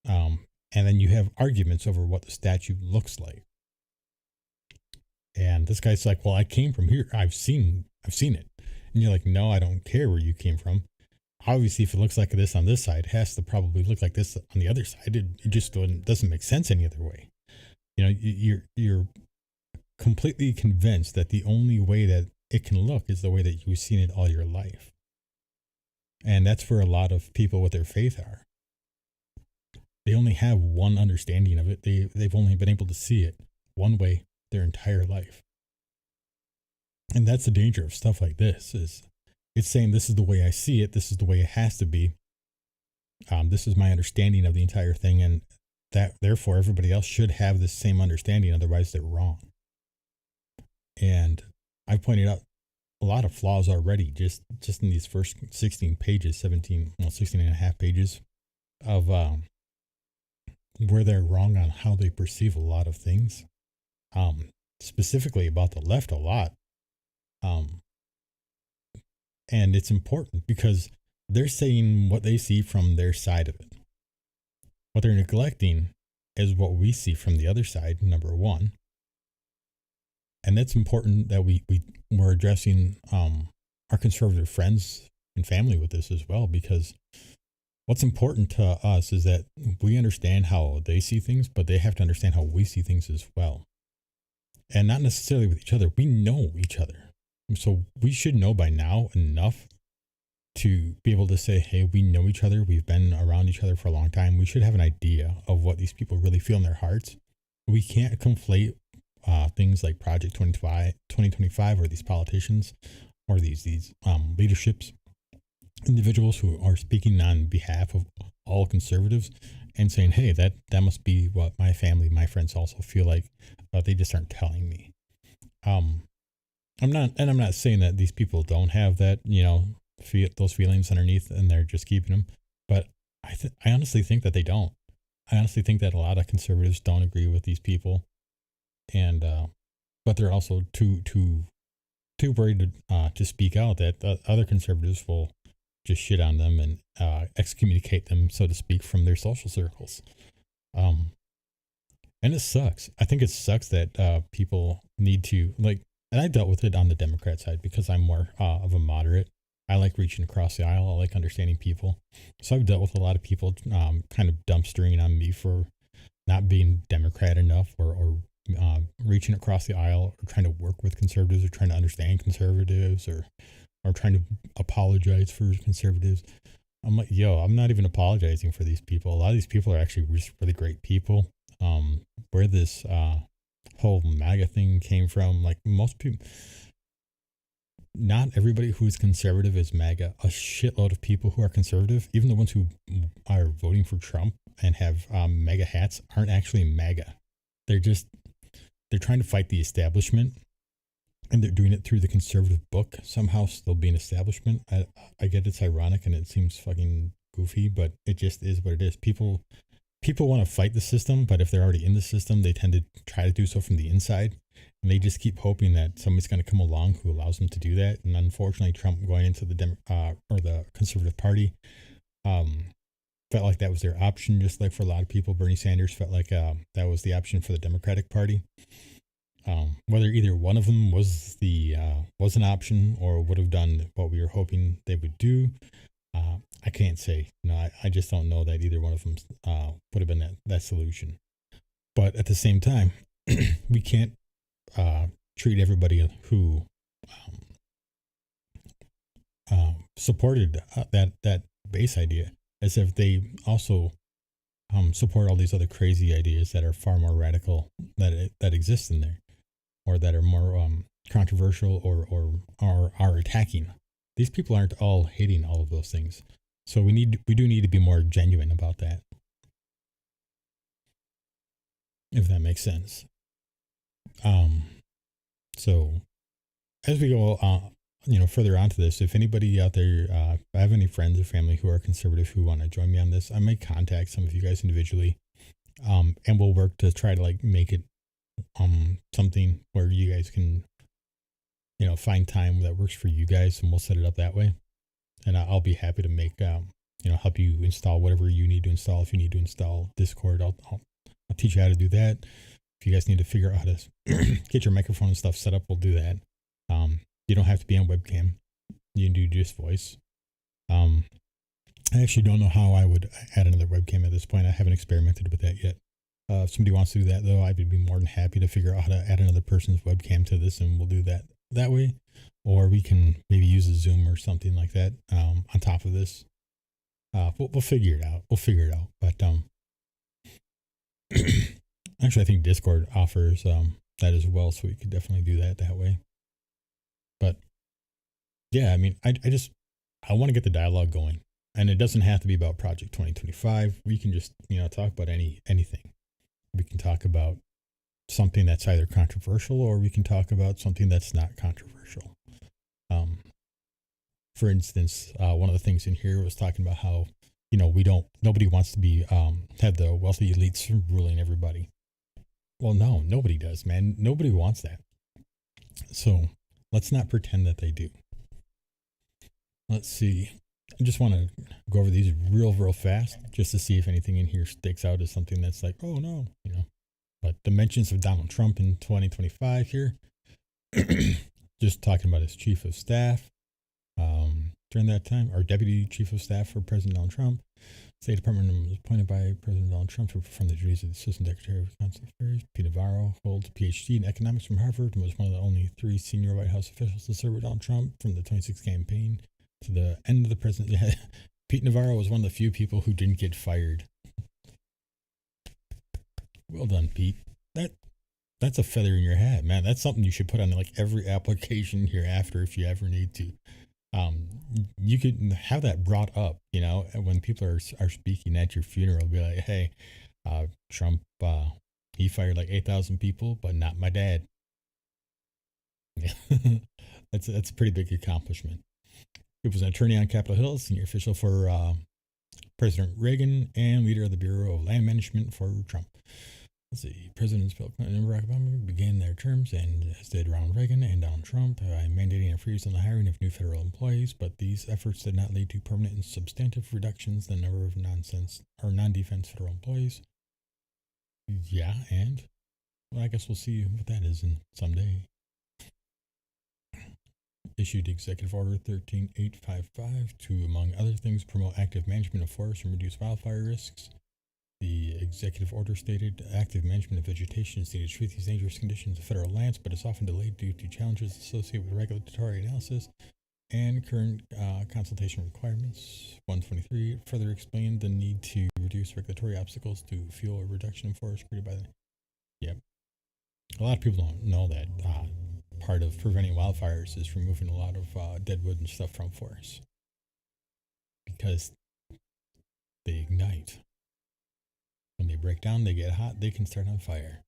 And then you have arguments over what the statue looks like. And this guy's like, well, I came from here. I've seen it. And you're like, no, I don't care where you came from. Obviously, if it looks like this on this side, it has to probably look like this on the other side. It just doesn't make sense any other way. You know, you're completely convinced that the only way that it can look is the way that you've seen it all your life. And that's where a lot of people with their faith are. They only have one understanding of it. They've only been able to see it one way their entire life. And that's the danger of stuff like this, is it's saying this is the way I see it, this is the way it has to be. This is my understanding of the entire thing, and that therefore everybody else should have the same understanding, otherwise they're wrong. And I pointed out a lot of flaws already just in these first 16 pages, 16 and a half pages of where they're wrong on how they perceive a lot of things. Specifically about the left a lot. And it's important because they're saying what they see from their side of it. What they're neglecting is what we see from the other side, number one. And that's important that we're addressing our conservative friends and family with this as well, because what's important to us is that we understand how they see things, but they have to understand how we see things as well. And not necessarily with each other. We know each other. So we should know by now enough to be able to say, hey, we know each other. We've been around each other for a long time. We should have an idea of what these people really feel in their hearts. We can't conflate things like Project 2025 or these politicians or these leaderships, individuals who are speaking on behalf of all conservatives and saying, hey, that must be what my family, my friends also feel like, but they just aren't telling me. I'm not saying that these people don't have that, those feelings underneath and they're just keeping them, but I honestly think that they don't. I honestly think that a lot of conservatives don't agree with these people, and but they're also too worried to speak out, that other conservatives will just shit on them and excommunicate them, so to speak, from their social circles. And it sucks. I think it sucks that people need to, and I dealt with it on the Democrat side because I'm more of a moderate. I like reaching across the aisle. I like understanding people. So I've dealt with a lot of people kind of dumpstering on me for not being Democrat enough, or reaching across the aisle, or trying to work with conservatives, or trying to understand conservatives, or trying to apologize for conservatives. I'm like, I'm not even apologizing for these people. A lot of these people are actually really great people. Where this whole MAGA thing came from, like most people, not everybody who is conservative is MAGA. A shitload of people who are conservative, even the ones who are voting for Trump and have MAGA hats, aren't actually MAGA. They're trying to fight the establishment, and they're doing it through the conservative book, somehow still being establishment. I get it's ironic and it seems fucking goofy, but it just is what it is. People want to fight the system, but if they're already in the system, they tend to try to do so from the inside. And they just keep hoping that somebody's going to come along who allows them to do that. And unfortunately, Trump going into the Conservative Party felt like that was their option, just like for a lot of people. Bernie Sanders felt like that was the option for the Democratic Party. Whether either one of them was an option or would have done what we were hoping they would do, I can't say. I just don't know that either one of them would have been that solution. But at the same time, we can't treat everybody who supported that base idea as if they also support all these other crazy ideas that are far more radical that exist in there, or that are more controversial, or are attacking. These people aren't all hating all of those things, so we do need to be more genuine about that, if that makes sense. Um, so as we go, further onto this, if anybody out there, if I have any friends or family who are conservative who want to join me on this, I may contact some of you guys individually, and we'll work to try to like make it something where you guys can, find time that works for you guys, and we'll set it up that way. And I'll be happy to make, help you install whatever you need to install. If you need to install Discord, I'll teach you how to do that. If you guys need to figure out how to get your microphone and stuff set up, we'll do that. You don't have to be on webcam. You can do just voice. I actually don't know how I would add another webcam at this point. I haven't experimented with that yet. If somebody wants to do that, though, I would be more than happy to figure out how to add another person's webcam to this, and we'll do that way. Or we can maybe use a Zoom or something like that on top of this. We'll figure it out. But actually, I think Discord offers that as well, so we could definitely do that way. But yeah, I mean, I want to get the dialogue going, and it doesn't have to be about Project 2025. We can just talk about anything. We can talk about something that's either controversial, or we can talk about something that's not controversial. For instance, one of the things in here was talking about how nobody wants to be have the wealthy elites ruling everybody. Well, no, nobody does, man. Nobody wants that. So let's not pretend that they do. Let's see. I just want to go over these real fast, just to see if anything in here sticks out as something that's like, oh no, But the mentions of Donald Trump in 2025 here, just talking about his chief of staff during that time, or deputy chief of staff for President Donald Trump. State Department was appointed by President Donald Trump to perform the duties of the Assistant Secretary of Consular Affairs. Pete Navarro holds a PhD in economics from Harvard and was one of the only 3 senior White House officials to serve with Donald Trump from the 2016 campaign to the end of the president. Yeah, Pete Navarro was one of the few people who didn't get fired. Well done, Pete. That's a feather in your hat, man. That's something you should put on like every application hereafter if you ever need to. You could have that brought up, when people are speaking at your funeral. Be like, hey, Trump, he fired like 8,000 people, but not my dad. That's a pretty big accomplishment. He was an attorney on Capitol Hill, senior official for President Reagan, and leader of the Bureau of Land Management for Trump. Let's see. Presidents Bill Clinton and Barack Obama began their terms, and as did Ronald Reagan and Donald Trump, by mandating a freeze on the hiring of new federal employees. But these efforts did not lead to permanent and substantive reductions in the number of non-defense federal employees. Yeah, and well, I guess we'll see what that is in someday. Issued Executive Order 13855 to, among other things, promote active management of forests and reduce wildfire risks. The executive order stated active management of vegetation is needed to treat these dangerous conditions of federal lands, but is often delayed due to challenges associated with regulatory analysis and current consultation requirements. 123 further explained the need to reduce regulatory obstacles to fuel a reduction in forest created by the... Yep. A lot of people don't know that part of preventing wildfires is removing a lot of dead wood and stuff from forests, because they ignite. When they break down, they get hot, they can start on fire.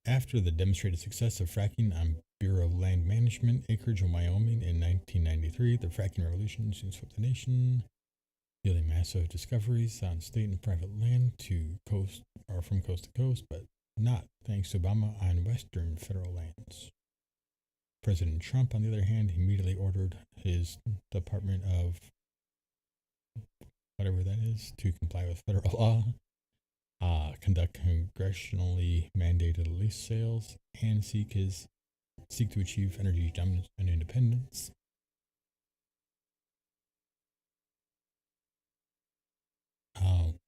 After the demonstrated success of fracking on Bureau of Land Management acreage in Wyoming in 1993, the fracking revolution soon swept the nation, yielding massive discoveries on state and private land from coast to coast, but not thanks to Obama on Western federal lands. President Trump, on the other hand, immediately ordered his Department of whatever that is to comply with federal law, conduct congressionally mandated lease sales, and seek to achieve energy dominance and independence.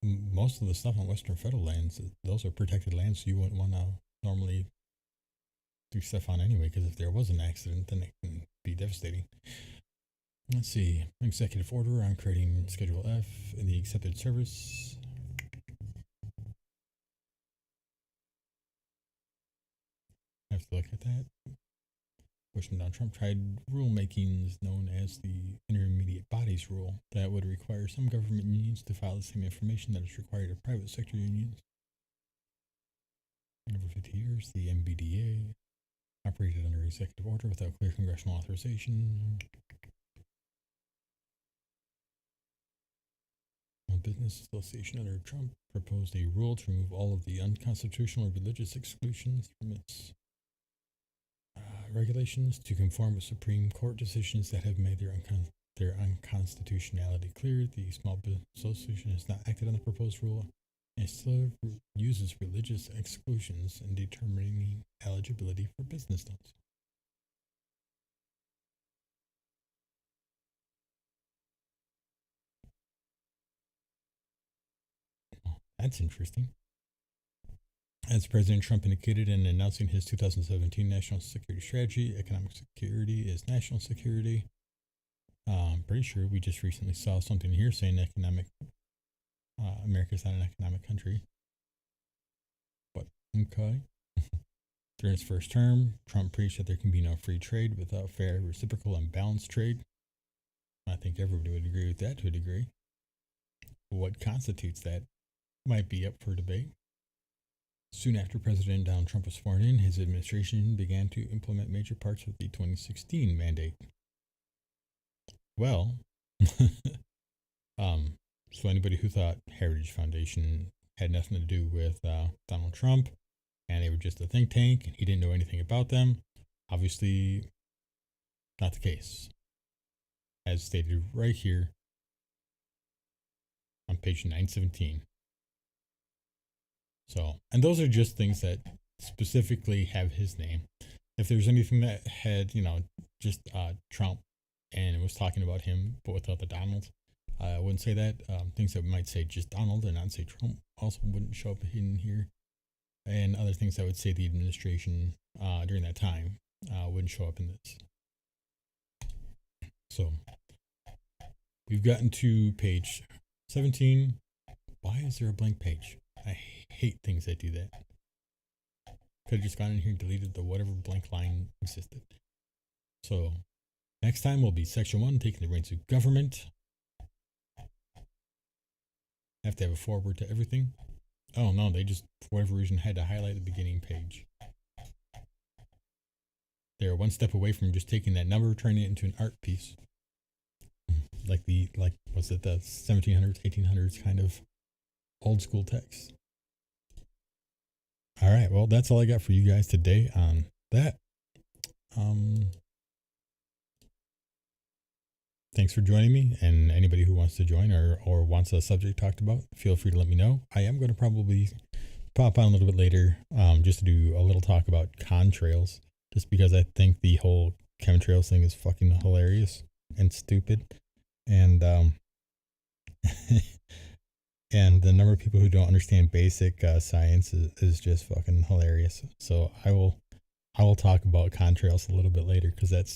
Most of the stuff on Western federal lands, those are protected lands, so you wouldn't want to normally do stuff on anyway, because if there was an accident, then it can be devastating. Let's see. Executive order on creating Schedule F in the accepted service take a look at that. Pushing down Trump tried rulemakings known as the intermediate bodies rule that would require some government unions to file the same information that is required of private sector unions. In over 50 years, the MBDA operated under executive order without clear congressional authorization. A business association under Trump proposed a rule to remove all of the unconstitutional or religious exclusions from its regulations to conform with Supreme Court decisions that have made their unconstitutionality clear. The Small Business Association has not acted on the proposed rule and still uses religious exclusions in determining eligibility for business loans. That's interesting. As President Trump indicated in announcing his 2017 national security strategy, economic security is national security. I'm pretty sure we just recently saw something here saying America's not an economic country. But okay. During his first term, Trump preached that there can be no free trade without fair, reciprocal, and balanced trade. I think everybody would agree with that to a degree. What constitutes that might be up for debate. Soon after President Donald Trump was sworn in, his administration began to implement major parts of the 2016 mandate. Well, so anybody who thought Heritage Foundation had nothing to do with Donald Trump and they were just a think tank and he didn't know anything about them, obviously not the case. As stated right here on page 917. So, and those are just things that specifically have his name. If there's anything that had, just Trump and it was talking about him, but without the Donald, I wouldn't say that. Things that might say just Donald and not say Trump also wouldn't show up in here. And other things that would say the administration during that time wouldn't show up in this. So, we've gotten to page 17. Why is there a blank page? I hate things that do that. Could have just gone in here and deleted the whatever blank line existed. So, next time will be section 1, taking the reins of government. Have to have a foreword to everything. Oh no, they just, for whatever reason, had to highlight the beginning page. They're one step away from just taking that number, turning it into an art piece. Was it the 1700s, 1800s kind of old school text. All right, well, that's all I got for you guys today on that. Thanks for joining me, and anybody who wants to join or wants a subject talked about, feel free to let me know. I am going to probably pop on a little bit later just to do a little talk about contrails, just because I think the whole chemtrails thing is fucking hilarious and stupid. And and the number of people who don't understand basic science is just fucking hilarious. So I will talk about contrails a little bit later because that's